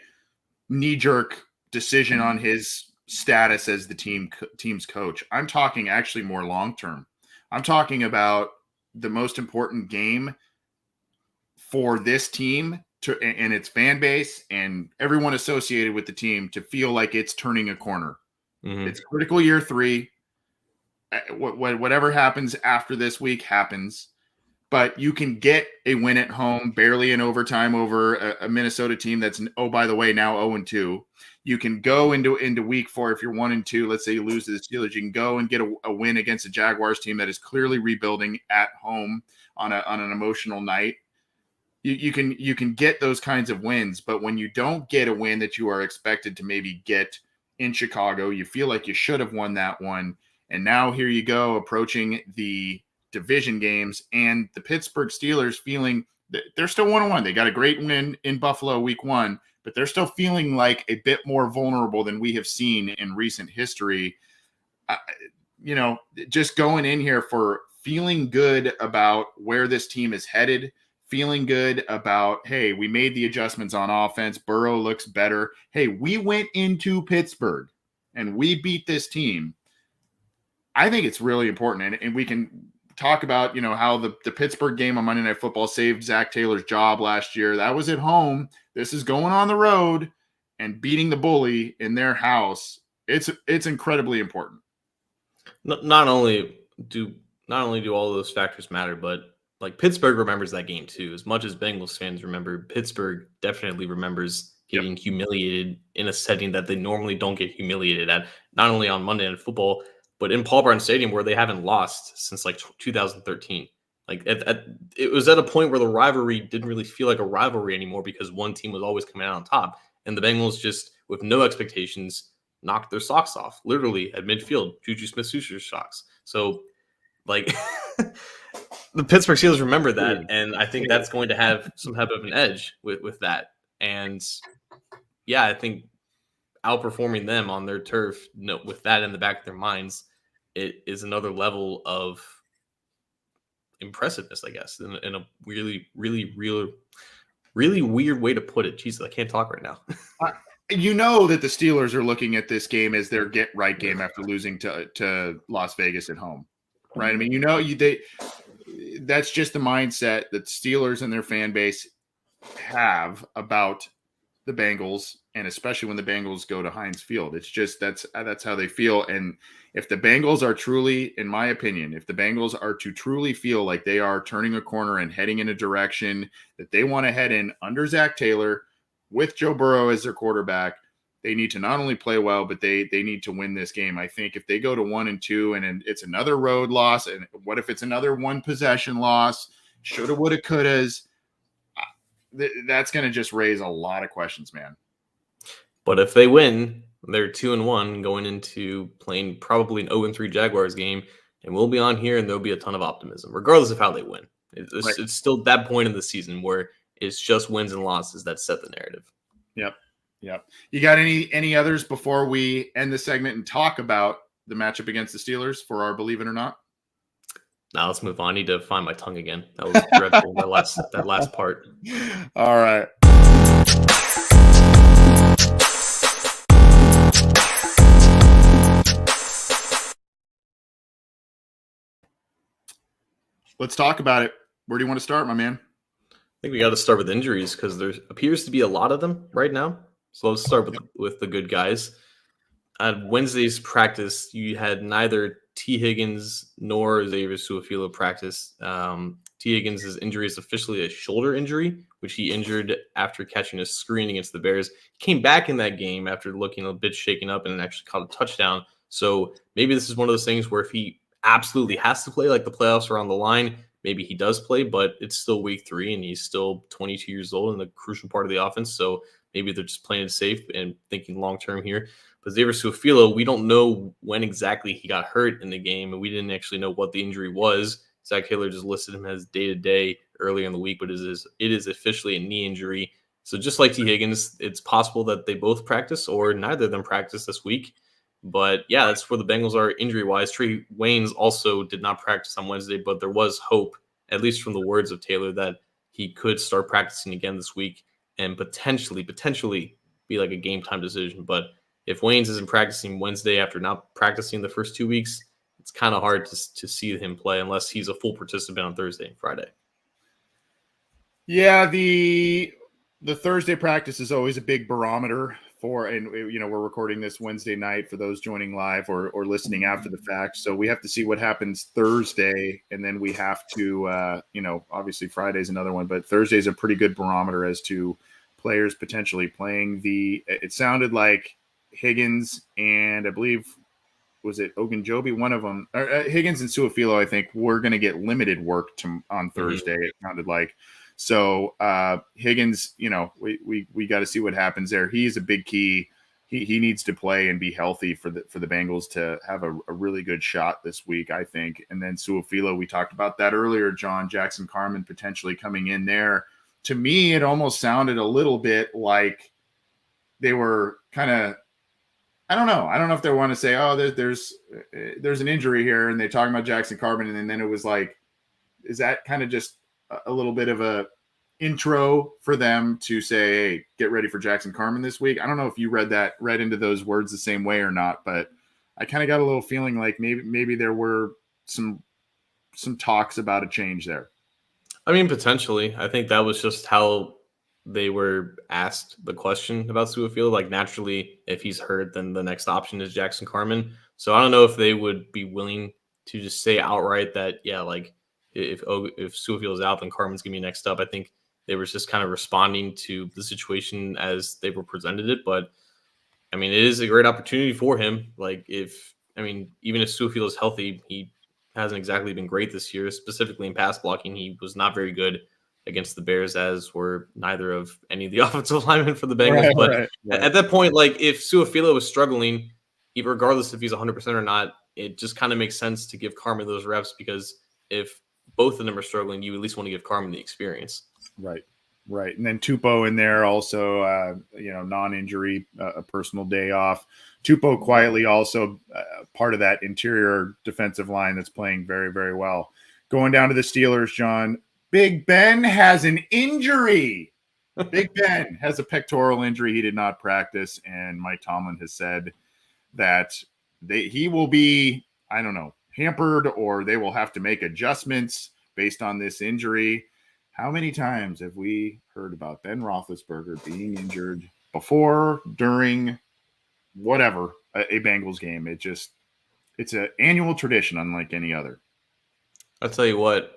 knee-jerk decision on his status as the team's coach. I'm talking actually more long-term. I'm talking about the most important game for this team and its fan base and everyone associated with the team to feel like it's turning a corner. Mm-hmm. It's critical year 3. Whatever happens after this week happens. But you can get a win at home, barely in overtime over a Minnesota team that's, oh, by the way, now 0-2. You can go into week 4 if you're 1-2. Let's say you lose to the Steelers. You can go and get a win against a Jaguars team that is clearly rebuilding at home on an emotional night. You can get those kinds of wins, but when you don't get a win that you are expected to maybe get in Chicago, you feel like you should have won that one. And now here you go, approaching the division games, and the Pittsburgh Steelers feeling that they're still 1-1. They got a great win in Buffalo week 1, but they're still feeling like a bit more vulnerable than we have seen in recent history. Just going in here for feeling good about where this team is headed, feeling good about, hey, we made the adjustments on offense. Burrow looks better. Hey, we went into Pittsburgh and we beat this team. I think it's really important. And we can talk about, how the Pittsburgh game on Monday Night Football saved Zach Taylor's job last year. That was at home. This is going on the road and beating the bully in their house. It's incredibly important. Not only do all of those factors matter, but like Pittsburgh remembers that game too. As much as Bengals fans remember, Pittsburgh definitely remembers getting humiliated in a setting that they normally don't get humiliated at, not only on Monday Night Football, but in Paul Brown Stadium, where they haven't lost since like 2013. Like it was at a point where the rivalry didn't really feel like a rivalry anymore because one team was always coming out on top. And the Bengals just, with no expectations, knocked their socks off, literally at midfield, Juju Smith-Schuster's socks. So, like, the Pittsburgh Steelers remember that, and I think that's going to have some type of an edge with that. And, yeah, I think outperforming them on their turf, with that in the back of their minds, it is another level of impressiveness, I guess, in a really, really, really, really weird way to put it. Jesus, I can't talk right now. That the Steelers are looking at this game as their get-right game after losing to Las Vegas at home, right? I mean, that's just the mindset that Steelers and their fan base have about the Bengals, and especially when the Bengals go to Heinz Field. It's just that's how they feel. And if the Bengals are truly, in my opinion, if the Bengals are to truly feel like they are turning a corner and heading in a direction that they want to head in under Zach Taylor with Joe Burrow as their quarterback, they need to not only play well, but they need to win this game. I think if they go to 1-2 and it's another road loss, and what if it's another one possession loss, shoulda, woulda, couldas, that's going to just raise a lot of questions, man. But if they win, they're 2-1 going into playing probably an 0-3 Jaguars game, and we'll be on here and there'll be a ton of optimism, regardless of how they win. It's still that point in the season where it's just wins and losses that set the narrative. Yep. You got any others before we end the segment and talk about the matchup against the Steelers for our Believe It or Not? Now let's move on. I need to find my tongue again. That was dreadful. that last part. All right. Let's talk about it. Where do you want to start, my man? I think we got to start with injuries because there appears to be a lot of them right now. So let's start with the good guys. On Wednesday's practice, you had neither T. Higgins nor Xavier Su'a-Filo practice. T. Higgins' injury is officially a shoulder injury, which he injured after catching a screen against the Bears. He came back in that game after looking a bit shaken up and actually caught a touchdown. So maybe this is one of those things where if he absolutely has to play, like the playoffs are on the line, maybe he does play, but it's still week 3 and he's still 22 years old in the crucial part of the offense. So maybe they're just playing it safe and thinking long-term here. But Xavier Su'a-Filo, we don't know when exactly he got hurt in the game, and we didn't actually know what the injury was. Zach Taylor just listed him as day-to-day earlier in the week, but it is officially a knee injury. So just like T. Higgins, it's possible that they both practice or neither of them practice this week. But yeah, that's where the Bengals are injury-wise. Trey Waynes also did not practice on Wednesday, but there was hope, at least from the words of Taylor, that he could start practicing again this week and potentially be like a game-time decision. But if Waynes isn't practicing Wednesday after not practicing the first 2 weeks, it's kind of hard to see him play unless he's a full participant on Thursday and Friday. Yeah, the Thursday practice is always a big barometer for, and we're recording this Wednesday night for those joining live or listening after the fact. So we have to see what happens Thursday, and then we have to, obviously Friday's another one, but Thursday's a pretty good barometer as to players potentially playing. It sounded like Higgins and I believe, was it Ogunjobi? One of them, Higgins and Su'a-Filo, I think, were going to get limited work on Thursday. It sounded like. So Higgins, we got to see what happens there. He's a big key. He needs to play and be healthy for the Bengals to have a really good shot this week, I think. And then Su'a-Filo, we talked about that earlier, John. Jackson Carman potentially coming in there. To me, it almost sounded a little bit like they were kind of, I don't know if they want to say, oh, there's an injury here, and they're talking about Jackson Carman, and then it was like, is that kind of just a little bit of a intro for them to say, hey, get ready for Jackson Carman this week? I don't know if you read into those words the same way or not, but I kind of got a little feeling like maybe there were some talks about a change there. I mean, potentially. I think that was just how they were asked the question about Su'a-Filo. Like, naturally, if he's hurt, then the next option is Jackson Carman. So I don't know if they would be willing to just say outright that, yeah, like if Su'a-Filo's out, then Carman's going to be next up. I think they were just kind of responding to the situation as they were presented it. But, I mean, it is a great opportunity for him. Like, even if Su'a-Filo's healthy, he hasn't exactly been great this year, specifically in pass blocking. He was not very good against the Bears, as were neither of any of the offensive linemen for the Bengals. Right. At that point, like, if Su'a-Filo was struggling, regardless if he's 100% or not, it just kind of makes sense to give Carman those reps, because if both of them are struggling, you at least want to give Carman the experience. Right. And then Tupou in there also, non-injury, a personal day off. Tupou quietly also part of that interior defensive line that's playing very, very well. Going down to the Steelers, John, Big Ben has an injury. Big Ben has a pectoral injury. He did not practice, and Mike Tomlin has said that he will be, I don't know, hampered, or they will have to make adjustments based on this injury. How many times have we heard about Ben Roethlisberger being injured before, during, whatever, a Bengals game? It's an annual tradition unlike any other. I'll tell you what,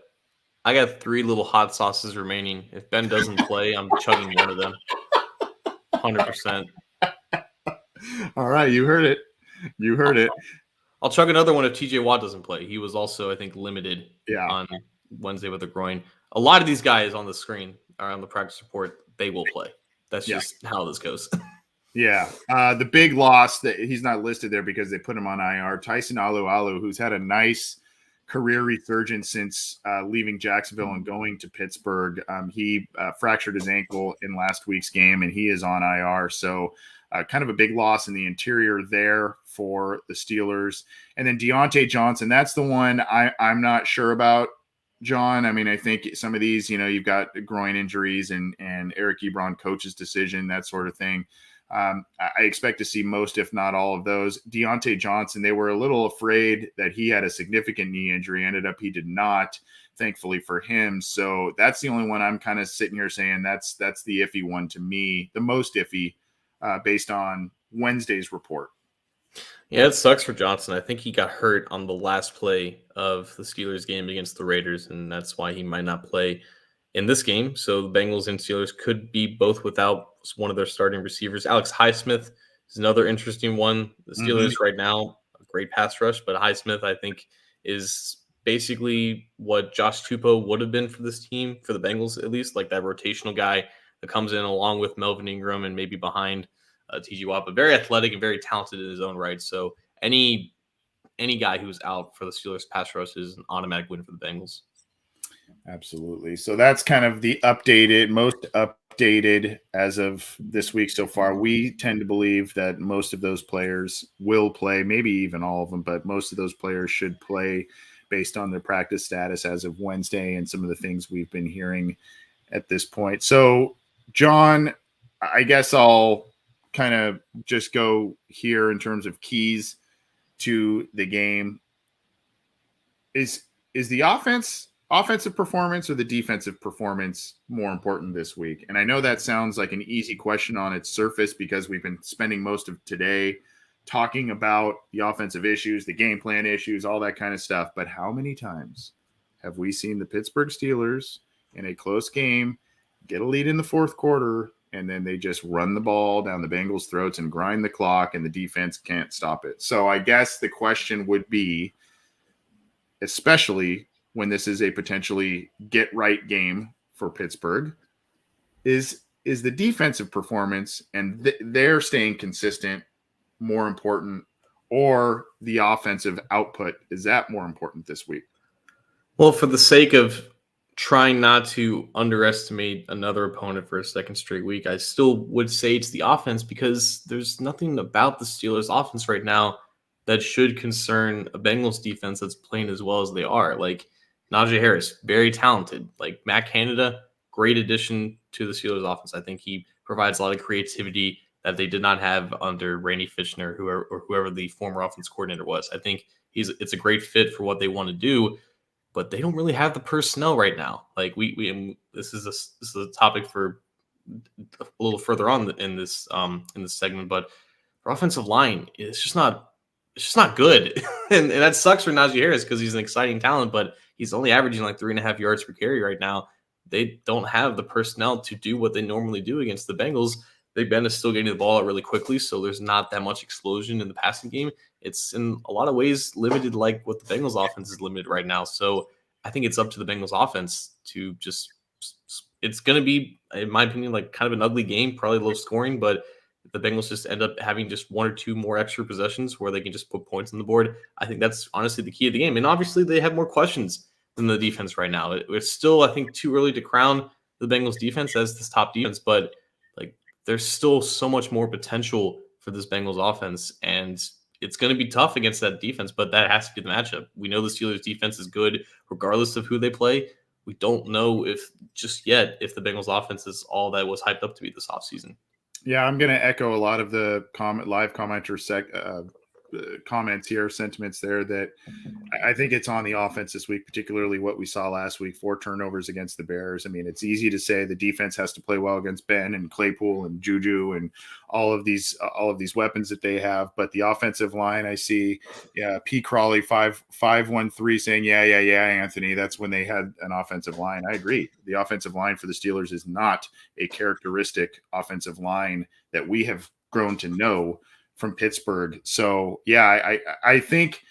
I got 3 little hot sauces remaining. If Ben doesn't play, I'm chugging one of them. 100%. All right, you heard it. I'll chug another one if TJ Watt doesn't play. He was also, I think, limited on Wednesday with a groin. A lot of these guys on the screen are on the practice report. They will play. That's just how this goes. Yeah. The big loss that he's not listed there because they put him on IR, Tyson Alualu, who's had a nice career resurgence since leaving Jacksonville and going to Pittsburgh. He fractured his ankle in last week's game, and he is on IR. So kind of a big loss in the interior there for the Steelers. And then Deontay Johnson, that's the one I'm not sure about, John. I mean, I think some of these, you've got groin injuries and Eric Ebron coach's decision, that sort of thing. I expect to see most, if not all of those. Deontay Johnson, they were a little afraid that he had a significant knee injury. Ended up he did not, thankfully for him. So that's the only one I'm kind of sitting here saying that's the iffy one to me, the most iffy based on Wednesday's report. Yeah, it sucks for Johnson. I think he got hurt on the last play of the Steelers game against the Raiders, and that's why he might not play in this game. So the Bengals and Steelers could be both without one of their starting receivers. Alex Highsmith is another interesting one. The Steelers right now, a great pass rush, but Highsmith, I think, is basically what Josh Tupou would have been for this team, for the Bengals at least, like that rotational guy that comes in along with Melvin Ingram and maybe behind TG Watt, but very athletic and very talented in his own right. So any guy who's out for the Steelers pass rush is an automatic win for the Bengals. Absolutely. So that's kind of the most updated as of this week so far. We tend to believe that most of those players will play, maybe even all of them, but most of those players should play based on their practice status as of Wednesday and some of the things we've been hearing at this point. So, John, I guess I'll kind of just go here in terms of keys to the game. Is the offensive performance or the defensive performance more important this week? And I know that sounds like an easy question on its surface because we've been spending most of today talking about the offensive issues, the game plan issues, all that kind of stuff. But how many times have we seen the Pittsburgh Steelers in a close game get a lead in the fourth quarter and then they just run the ball down the Bengals' throats and grind the clock and the defense can't stop it? So I guess the question would be, especially when this is a potentially get-right game for Pittsburgh, is the defensive performance and they're staying consistent more important, or the offensive output, is that more important this week? Well, for the sake of trying not to underestimate another opponent for a second straight week, I still would say it's the offense, because there's nothing about the Steelers' offense right now that should concern a Bengals defense that's playing as well as they are. Like, Najee Harris, very talented. Like, Matt Canada, great addition to the Steelers' offense. I think he provides a lot of creativity that they did not have under Randy Fitchner or whoever the former offense coordinator was. I think it's a great fit for what they want to do, but they don't really have the personnel right now. Like, this is a topic for a little further on in this segment, but for offensive line, it's just not good. and that sucks for Najee Harris because he's an exciting talent, but he's only averaging like 3.5 yards per carry right now. They don't have the personnel to do what they normally do against the Bengals. Big Ben is still getting the ball out really quickly, so there's not that much explosion in the passing game. It's in a lot of ways limited like what the Bengals offense is limited right now. So I think it's up to the Bengals offense to just – it's going to be, in my opinion, like kind of an ugly game, probably low scoring, but if the Bengals just end up having just one or two more extra possessions where they can just put points on the board, I think that's honestly the key of the game. And obviously they have more questions than the defense right now. It's still, I think, too early to crown the Bengals defense as this top defense, but like there's still so much more potential for this Bengals offense, and it's going to be tough against that defense, but that has to be the matchup. We know the Steelers defense is good regardless of who they play. We don't know if the Bengals offense is all that was hyped up to be this offseason. Yeah, I'm going to echo a lot of the live commenter comments here, sentiments there, that I think it's on the offense this week, particularly what we saw last week, 4 turnovers against the Bears. I mean, it's easy to say the defense has to play well against Ben and Claypool and Juju and all of these weapons that they have, but the offensive line, I see, P. Crawley 513 saying, yeah, Anthony, that's when they had an offensive line. I agree. The offensive line for the Steelers is not a characteristic offensive line that we have grown to know from Pittsburgh. So yeah, I think,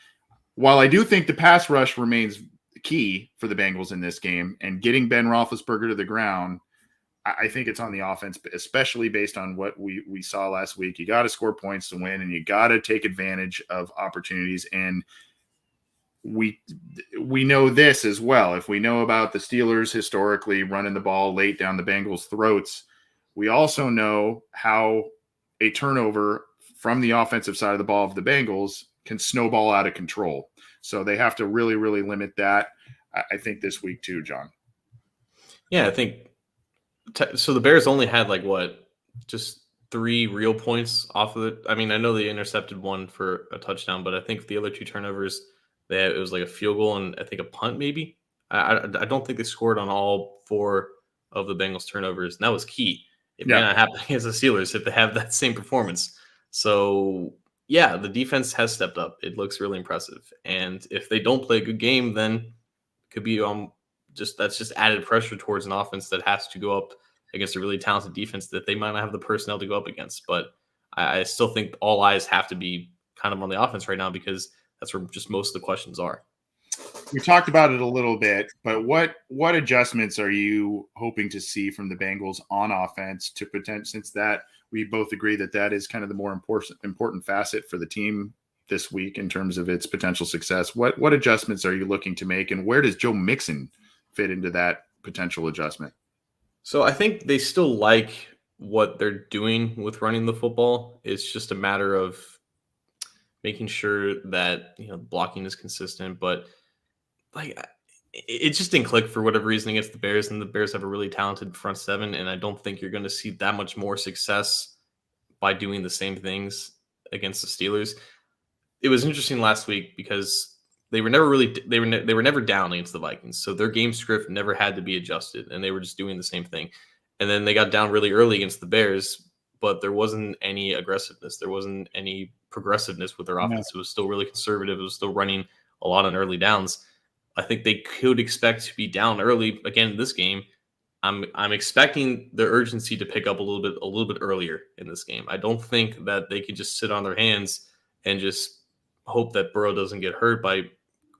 while I do think the pass rush remains key for the Bengals in this game and getting Ben Roethlisberger to the ground, I think it's on the offense, especially based on what we saw last week. You got to score points to win, and you got to take advantage of opportunities. And we know this as well. If we know about the Steelers historically running the ball late down the Bengals' throats, we also know how a turnover from the offensive side of the ball of the Bengals can snowball out of control. So they have to really, really limit that, I think, this week too, John. Yeah, I think so. The Bears only had just 3 real points off of it. I mean, I know they intercepted one for a touchdown, but I think the other 2 turnovers, it was like a field goal and I think a punt maybe. I don't think they scored on all 4 of the Bengals turnovers, and that was key. It may not happen against the Steelers if they have that same performance. So, yeah, the defense has stepped up. It looks really impressive. And if they don't play a good game, then it could be that's just added pressure towards an offense that has to go up against a really talented defense that they might not have the personnel to go up against. But I still think all eyes have to be kind of on the offense right now, because that's where just most of the questions are. we talked about it a little bit, but what adjustments are you hoping to see from the Bengals on offense to potential, since that we both agree that that is kind of the more important facet for the team this week in terms of its potential success. What adjustments are you looking to make, and where does Joe Mixon fit into that potential adjustment? So I think they still like what they're doing with running the football. It's just a matter of making sure that blocking is consistent. But like it just didn't click for whatever reason against the Bears, and the Bears have a really talented front seven, and I don't think you're going to see that much more success by doing the same things against the Steelers. It was interesting last week because they were never down against the Vikings, so their game script never had to be adjusted, and they were just doing the same thing. And then they got down really early against the Bears, but there wasn't any aggressiveness, there wasn't any progressiveness with their offense. It was still really conservative. It was still running a lot on early downs. I think they could expect to be down early again in this game. I'm expecting the urgency to pick up a little bit earlier in this game. I don't think that they could just sit on their hands and just hope that Burrow doesn't get hurt by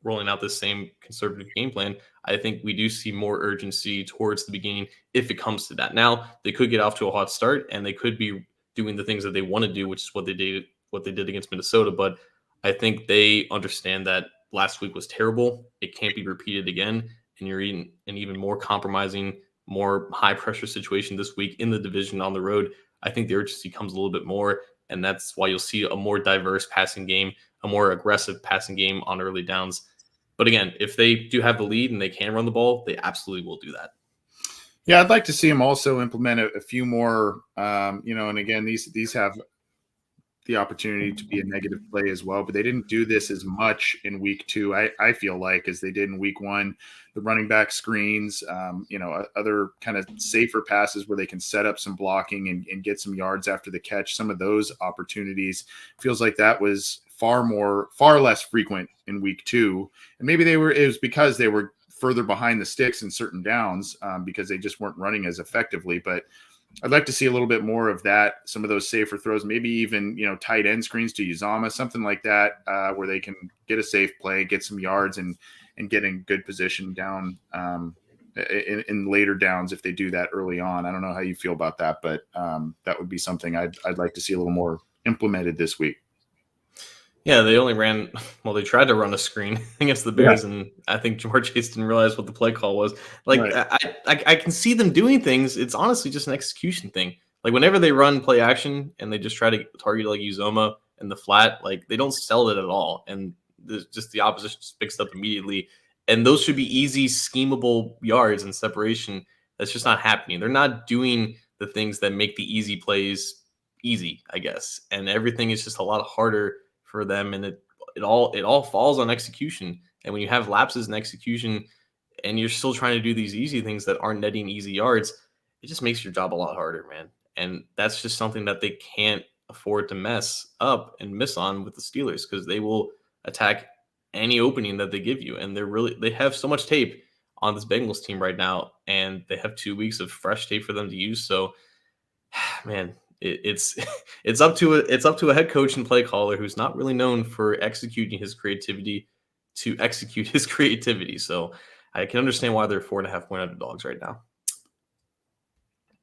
rolling out this same conservative game plan. I think we do see more urgency towards the beginning if it comes to that. Now, they could get off to a hot start and they could be doing the things that they want to do, which is what they did against Minnesota. But I think they understand that last week was terrible. It can't be repeated again. And you're in an even more compromising, more high pressure situation this week in the division on the road. I think the urgency comes a little bit more. And that's why you'll see a more diverse passing game, a more aggressive passing game on early downs. But again, if they do have the lead and they can run the ball, they absolutely will do that. Yeah, I'd like to see them also implement a few more, and again, these have the opportunity to be a negative play as well, but they didn't do this as much in week 2. I feel like as they did in week 1, the running back screens, other kind of safer passes where they can set up some blocking and get some yards after the catch. Some of those opportunities feels like that was far less frequent in week 2. And maybe it was because they were further behind the sticks in certain downs because they just weren't running as effectively. But I'd like to see a little bit more of that, some of those safer throws, maybe even, tight end screens to Uzama, something like that, where they can get a safe play, get some yards and get in good position down in later downs if they do that early on. I don't know how you feel about that, but that would be something I'd like to see a little more implemented this week. Yeah, they tried to run a screen against the Bears, and I think Jamar Chase didn't realize what the play call was. Like, right. I can see them doing things. It's honestly just an execution thing. Like, whenever they run play action and they just try to target like Uzoma in the flat, like, they don't sell it at all. And just the opposition just picks up immediately. And those should be easy, schemable yards and separation. That's just not happening. They're not doing the things that make the easy plays easy, I guess. And everything is just a lot harder for them, and it all falls on execution. And when you have lapses in execution and you're still trying to do these easy things that aren't netting easy yards, it just makes your job a lot harder, man. And that's just something that they can't afford to mess up and miss on with the Steelers, because they will attack any opening that they give you. And they have so much tape on this Bengals team right now, and they have 2 weeks of fresh tape for them to use. So, man, it's up to a head coach and play caller who's not really known for executing his creativity to execute his creativity. So I can understand why they're 4.5-point underdogs right now.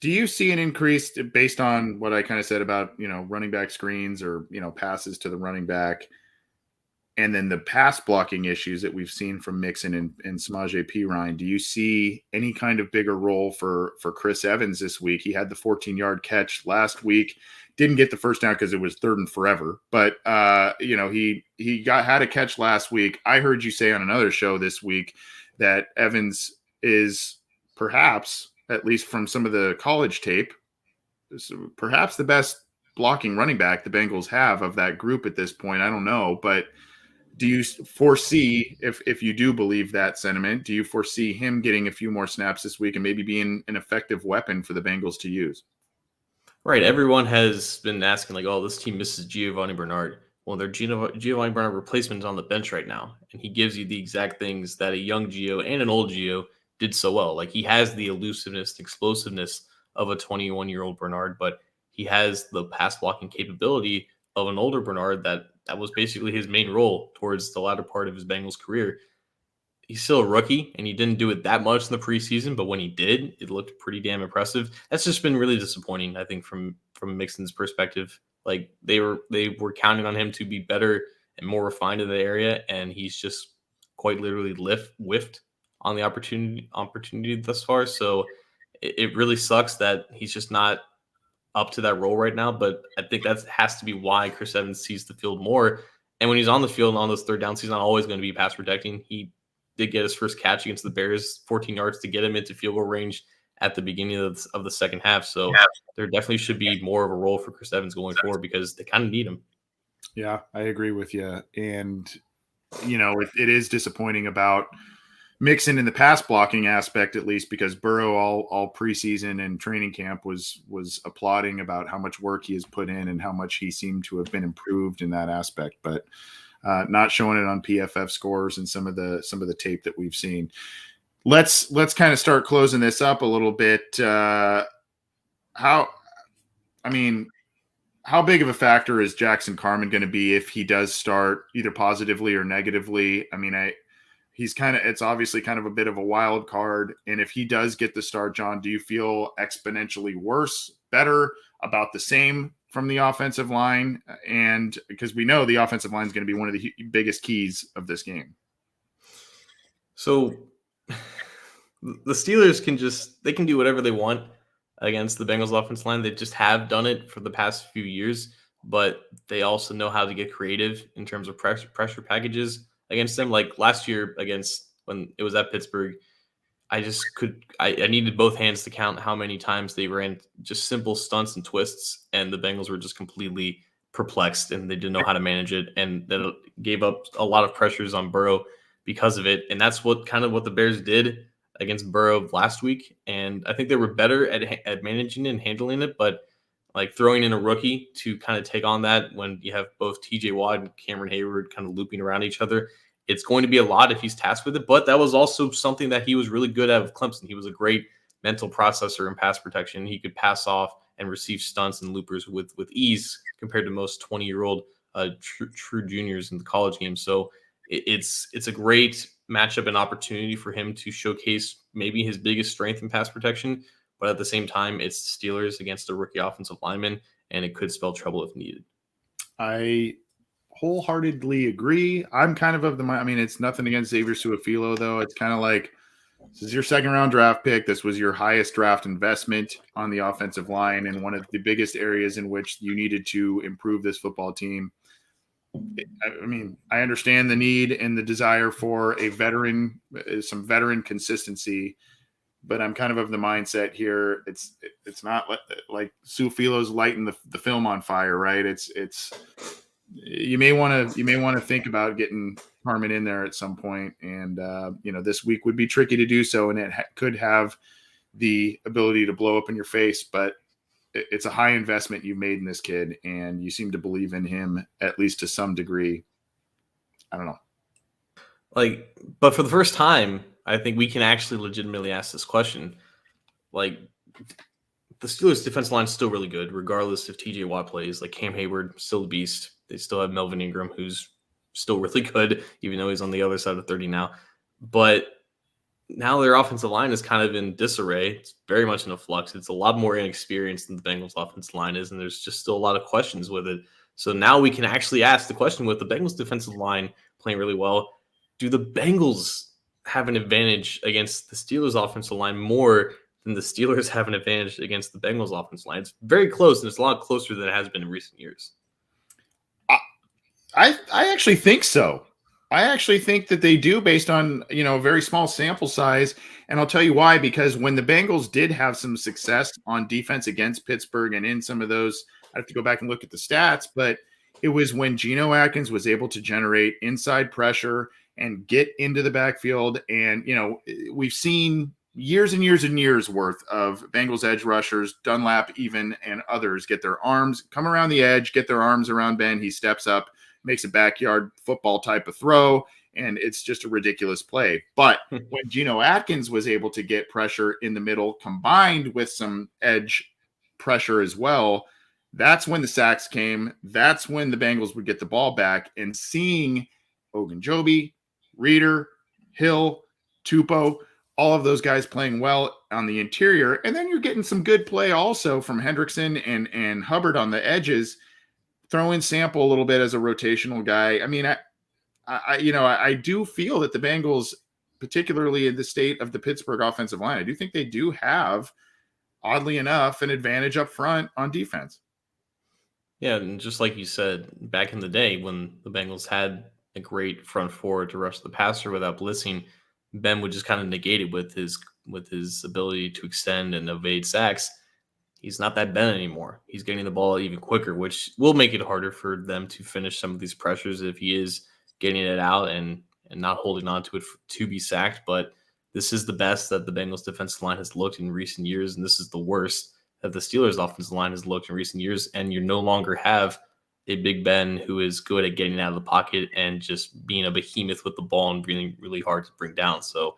Do you see an increase based on what I kind of said about, running back screens or, passes to the running back, and then the pass blocking issues that we've seen from Mixon and Samaje Perine? Do you see any kind of bigger role for Chris Evans this week? He had the 14-yard catch last week, didn't get the first down because it was 3rd and forever. But he had a catch last week. I heard you say on another show this week that Evans is perhaps, at least from some of the college tape, perhaps the best blocking running back the Bengals have of that group at this point. I don't know, but do you foresee, if you do believe that sentiment, do you foresee him getting a few more snaps this week and maybe being an effective weapon for the Bengals to use? Right. Everyone has been asking, like, oh, this team misses Giovanni Bernard. Well, their Giovanni Bernard replacement is on the bench right now, and he gives you the exact things that a young Gio and an old Gio did so well. Like, he has the elusiveness, explosiveness of a 21-year-old Bernard, but he has the pass blocking capability of an older Bernard that was basically his main role towards the latter part of his Bengals career. he's still a rookie, and he didn't do it that much in the preseason. But when he did, it looked pretty damn impressive. That's just been really disappointing, I think, from Mixon's perspective. Like they were counting on him to be better and more refined in the area, and he's just quite literally whiffed on the opportunity thus far. So it really sucks that he's just not up to that role right now. But I think that has to be why Chris Evans sees the field more. And when he's on the field on those third downs, he's not always going to be pass protecting. He did get his first catch against the Bears, 14 yards to get him into field goal range at the beginning of the second half. So there definitely should be more of a role for Chris Evans going forward because they kind of need him. Yeah, I agree with you. And, it is disappointing about Mixon in the pass blocking aspect, at least, because Burrow all preseason and training camp was applauding about how much work he has put in and how much he seemed to have been improved in that aspect, but not showing it on PFF scores and some of the tape that we've seen. Let's kind of start closing this up a little bit. How big of a factor is Jackson Carman going to be if he does start, either positively or negatively? It's obviously kind of a bit of a wild card. And if he does get the start, John, do you feel exponentially worse, better, about the same from the offensive line? And because we know the offensive line is going to be one of the biggest keys of this game. So the Steelers can do whatever they want against the Bengals offensive line. They just have done it for the past few years, but they also know how to get creative in terms of pressure packages against them. Like last year when it was at Pittsburgh, I needed both hands to count how many times they ran just simple stunts and twists, and the Bengals were just completely perplexed and they didn't know how to manage it, and that gave up a lot of pressures on Burrow because of it. And that's what the Bears did against Burrow last week, and I think they were better at managing it and handling it, but like throwing in a rookie to kind of take on that when you have both TJ Watt and Cameron Hayward kind of looping around each other, it's going to be a lot if he's tasked with it. But that was also something that he was really good at with Clemson. He was a great mental processor in pass protection. He could pass off and receive stunts and loopers with ease compared to most 20-year-old true juniors in the college game. So it's a great matchup and opportunity for him to showcase maybe his biggest strength in pass protection. But at the same time, it's the Steelers against a rookie offensive lineman, and it could spell trouble if needed. I wholeheartedly agree. I'm kind of the mind. It's nothing against Xavier Su'a-Filo, though. It's kind of like, this is your second-round draft pick. This was your highest draft investment on the offensive line and one of the biggest areas in which you needed to improve this football team. I understand the need and the desire for some veteran consistency, but I'm kind of the mindset here. It's not like Su'a-Filo's lighting the film on fire, right? You may want to think about getting Harmon in there at some point, and this week would be tricky to do so, and it could have the ability to blow up in your face, but it's a high investment you made in this kid, and you seem to believe in him at least to some degree. I don't know. But for the first time, I think we can actually legitimately ask this question. Like, the Steelers' defensive line is still really good, regardless if TJ Watt plays. Like, Cam Hayward, still a beast. They still have Melvin Ingram, who's still really good, even though he's on the other side of 30 now. But now their offensive line is kind of in disarray. It's very much in a flux. It's a lot more inexperienced than the Bengals' offensive line is, and there's just still a lot of questions with it. So now we can actually ask the question, with the Bengals' defensive line playing really well, do the Bengals have an advantage against the Steelers' offensive line more than the Steelers have an advantage against the Bengals' offensive line? It's very close, and it's a lot closer than it has been in recent years. I actually think so. I actually think that they do, based on a very small sample size, and I'll tell you why. Because when the Bengals did have some success on defense against Pittsburgh, and in some of those, I have to go back and look at the stats, but it was when Geno Atkins was able to generate inside pressure and get into the backfield. And we've seen years and years and years worth of Bengals edge rushers, Dunlap even, and others get their arms, come around the edge, get their arms around Ben. He steps up, makes a backyard football type of throw, and it's just a ridiculous play. But when Geno Atkins was able to get pressure in the middle, combined with some edge pressure as well, that's when the sacks came. That's when the Bengals would get the ball back. And seeing Ogunjobi, Reeder, Hill, Tupou, all of those guys playing well on the interior. And then you're getting some good play also from Hendrickson and Hubbard on the edges. Throw in Sample a little bit as a rotational guy. I mean, I do feel that the Bengals, particularly in the state of the Pittsburgh offensive line, I do think they do have, oddly enough, an advantage up front on defense. Yeah, and just like you said, back in the day when the Bengals had a great front four to rush the passer without blitzing, Ben would just kind of negate it with his ability to extend and evade sacks. He's not that Ben anymore. He's getting the ball even quicker, which will make it harder for them to finish some of these pressures if he is getting it out and not holding on to it to be sacked. But this is the best that the Bengals defensive line has looked in recent years, and this is the worst that the Steelers offensive line has looked in recent years. And you no longer have a Big Ben who is good at getting out of the pocket and just being a behemoth with the ball and being really hard to bring down. So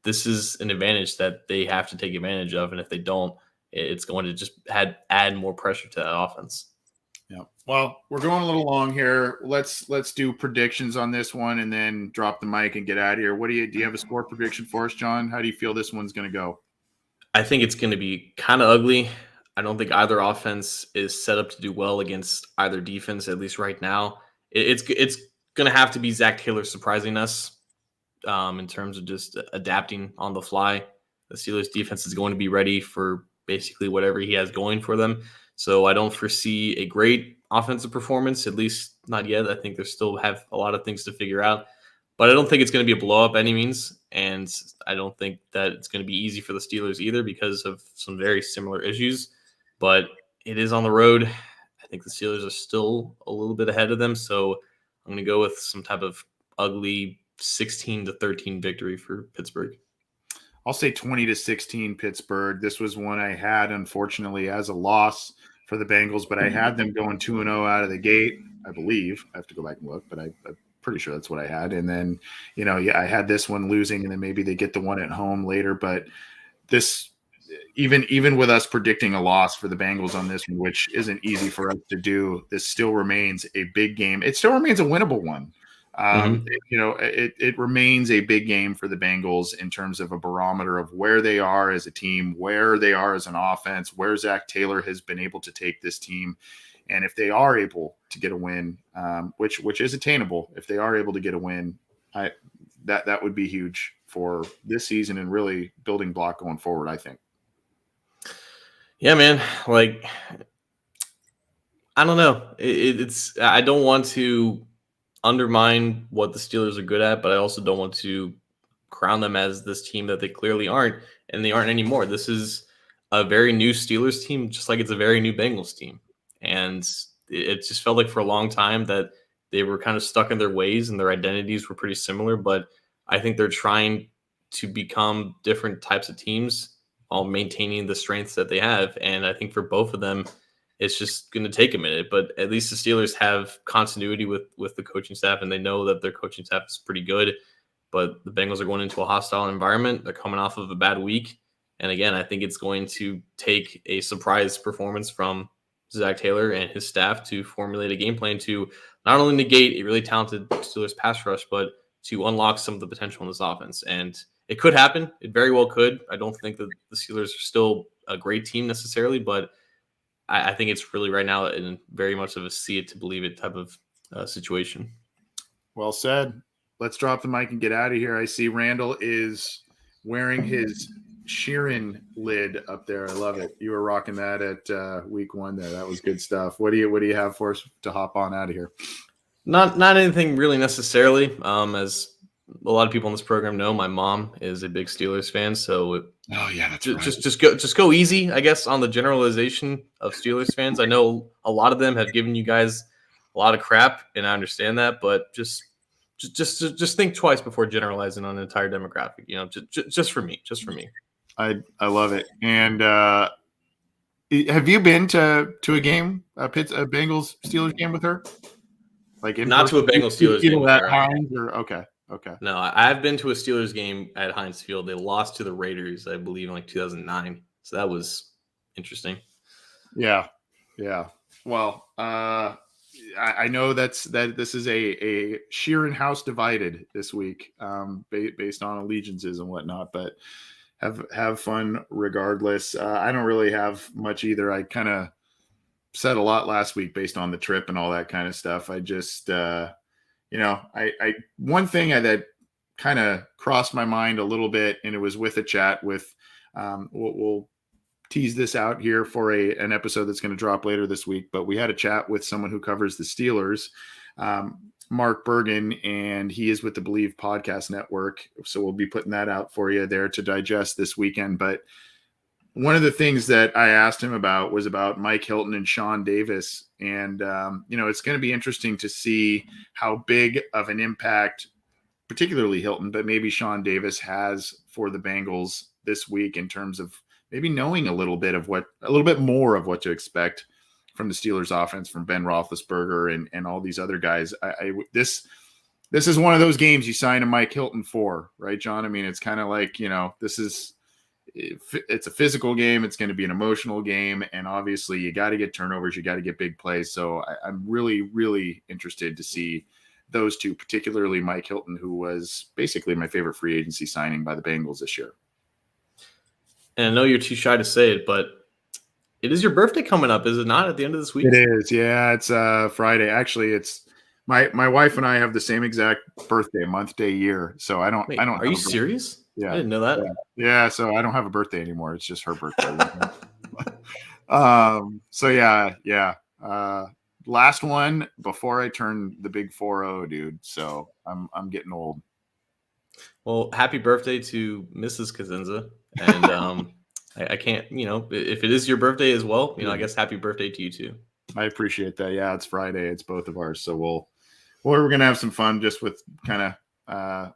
this is an advantage that they have to take advantage of. And if they don't, it's going to just add more pressure to that offense. Yeah. Well, we're going a little long here. Let's do predictions on this one and then drop the mic and get out of here. Do you have a score prediction for us, John? How do you feel this one's going to go? I think it's going to be kind of ugly. I don't think either offense is set up to do well against either defense, at least right now. It's going to have to be Zach Taylor surprising us in terms of just adapting on the fly. The Steelers defense is going to be ready for basically whatever he has going for them. So I don't foresee a great offensive performance, at least not yet. I think they still have a lot of things to figure out. But I don't think it's going to be a blow up by any means. And I don't think that it's going to be easy for the Steelers either because of some very similar issues. But it is on the road. I think the Steelers are still a little bit ahead of them. So I'm going to go with some type of ugly 16-13 victory for Pittsburgh. I'll say 20-16 Pittsburgh. This was one I had, unfortunately, as a loss for the Bengals, but I had them going 2-0 out of the gate, I believe. I have to go back and look, but I'm pretty sure that's what I had. And then, I had this one losing, and then maybe they get the one at home later. But this, even with us predicting a loss for the Bengals on this one, which isn't easy for us to do, this still remains a big game. It still remains a winnable one. It remains a big game for the Bengals in terms of a barometer of where they are as a team, where they are as an offense, where Zach Taylor has been able to take this team. And if they are able to get a win, which is attainable, if they are able to get a win, that would be huge for this season and really building block going forward, I think. Yeah, man. Like, I don't know. I don't want to undermine what the Steelers are good at, but I also don't want to crown them as this team that they clearly aren't, and they aren't anymore. This is a very new Steelers team, just like it's a very new Bengals team. And it just felt like for a long time that they were kind of stuck in their ways and their identities were pretty similar, but I think they're trying to become different types of teams while maintaining the strengths that they have. And I think for both of them, it's just going to take a minute, but at least the Steelers have continuity with the coaching staff, and they know that their coaching staff is pretty good. But the Bengals are going into a hostile environment. They're coming off of a bad week. And again, I think it's going to take a surprise performance from Zach Taylor and his staff to formulate a game plan to not only negate a really talented Steelers pass rush, but to unlock some of the potential in this offense. And it could happen. It very well could. I don't think that the Steelers are still a great team necessarily, but I think it's really right now in very much of a see it to believe it type of situation. Well said. Let's drop the mic and get out of here. I see Randall is wearing his Sheeran lid up there. I love it. You were rocking that at week one there. That was good stuff. What do you have for us to hop on out of here? Not anything really necessarily. As a lot of people on this program know, my mom is a big Steelers fan, so that's right. Just go easy, I guess, on the generalization of Steelers fans. I know a lot of them have given you guys a lot of crap, and I understand that, but just think twice before generalizing on an entire demographic. Just for me. I love it. And have you been to a game, a Bengals Steelers game with her? Like not to a Bengals Steelers game with her. Hines or okay. No, I've been to a Steelers game at Heinz Field. They lost to the Raiders, I believe, in like 2009. So that was interesting. Yeah. Well, I know that this is a Sheeran house divided this week, based on allegiances and whatnot, but have fun regardless. I don't really have much either. I kind of said a lot last week based on the trip and all that kind of stuff. I just, I one thing that kind of crossed my mind a little bit, and it was with a chat with, we'll tease this out here for an episode that's going to drop later this week. But we had a chat with someone who covers the Steelers, Mark Bergen, and he is with the Believe Podcast Network. So we'll be putting that out for you there to digest this weekend. But one of the things that I asked him about was about Mike Hilton and Sean Davis. And, it's going to be interesting to see how big of an impact, particularly Hilton, but maybe Sean Davis has for the Bengals this week in terms of maybe knowing a little bit more of what to expect from the Steelers offense, from Ben Roethlisberger and all these other guys. This is one of those games you sign a Mike Hilton for, right, John? I mean, it's kind of like, it's a physical game. It's going to be an emotional game. And obviously you got to get turnovers. You got to get big plays. So I'm really, really interested to see those two, particularly Mike Hilton, who was basically my favorite free agency signing by the Bengals this year. And I know you're too shy to say it, but it is your birthday coming up, is it not, at the end of this week? It is. Yeah, it's Friday. Actually, it's my wife and I have the same exact birthday, month, day, year. So I don't. Are you serious? Yeah, I didn't know that. Yeah. So I don't have a birthday anymore. It's just her birthday. So yeah. Last one before I turn the big 4-0, dude. So I'm getting old. Well, happy birthday to Mrs. Kazinza. And I can't, if it is your birthday as well, I guess happy birthday to you too. I appreciate that. Yeah, it's Friday. It's both of ours. So we're going to have some fun just with kind of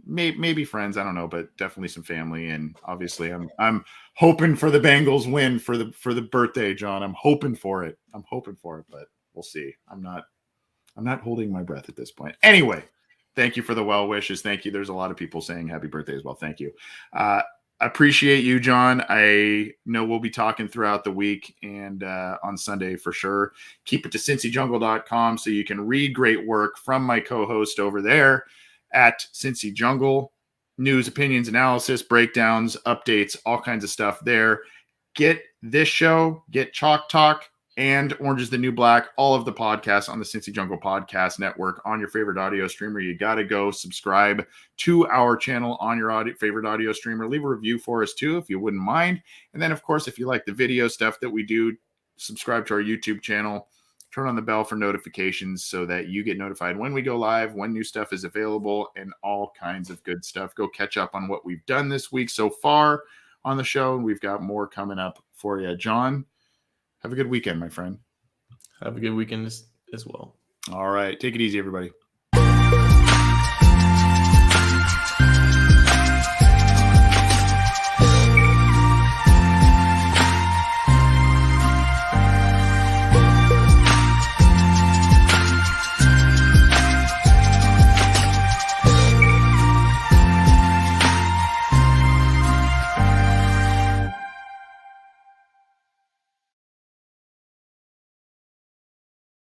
maybe friends. I don't know, but definitely some family. And obviously I'm hoping for the Bengals win for the birthday, John. I'm hoping for it, but we'll see. I'm not holding my breath at this point. Anyway, thank you for the well wishes. Thank you. There's a lot of people saying happy birthday as well. Thank you. Appreciate you, John. I know we'll be talking throughout the week and on Sunday for sure. Keep it to cincyjungle.com so you can read great work from my co-host over there at Cincy Jungle. News, opinions, analysis, breakdowns, updates, all kinds of stuff there. Get this show, get Chalk Talk, and Orange is the New Black, all of the podcasts on the Cincy Jungle Podcast Network on your favorite audio streamer. You got to go subscribe to our channel on your favorite audio streamer. Leave a review for us too, if you wouldn't mind. And then, of course, if you like the video stuff that we do, subscribe to our YouTube channel. Turn on the bell for notifications so that you get notified when we go live, when new stuff is available, and all kinds of good stuff. Go catch up on what we've done this week so far on the show, and we've got more coming up for you. John, have a good weekend, my friend. Have a good weekend as well. All right. Take it easy, everybody.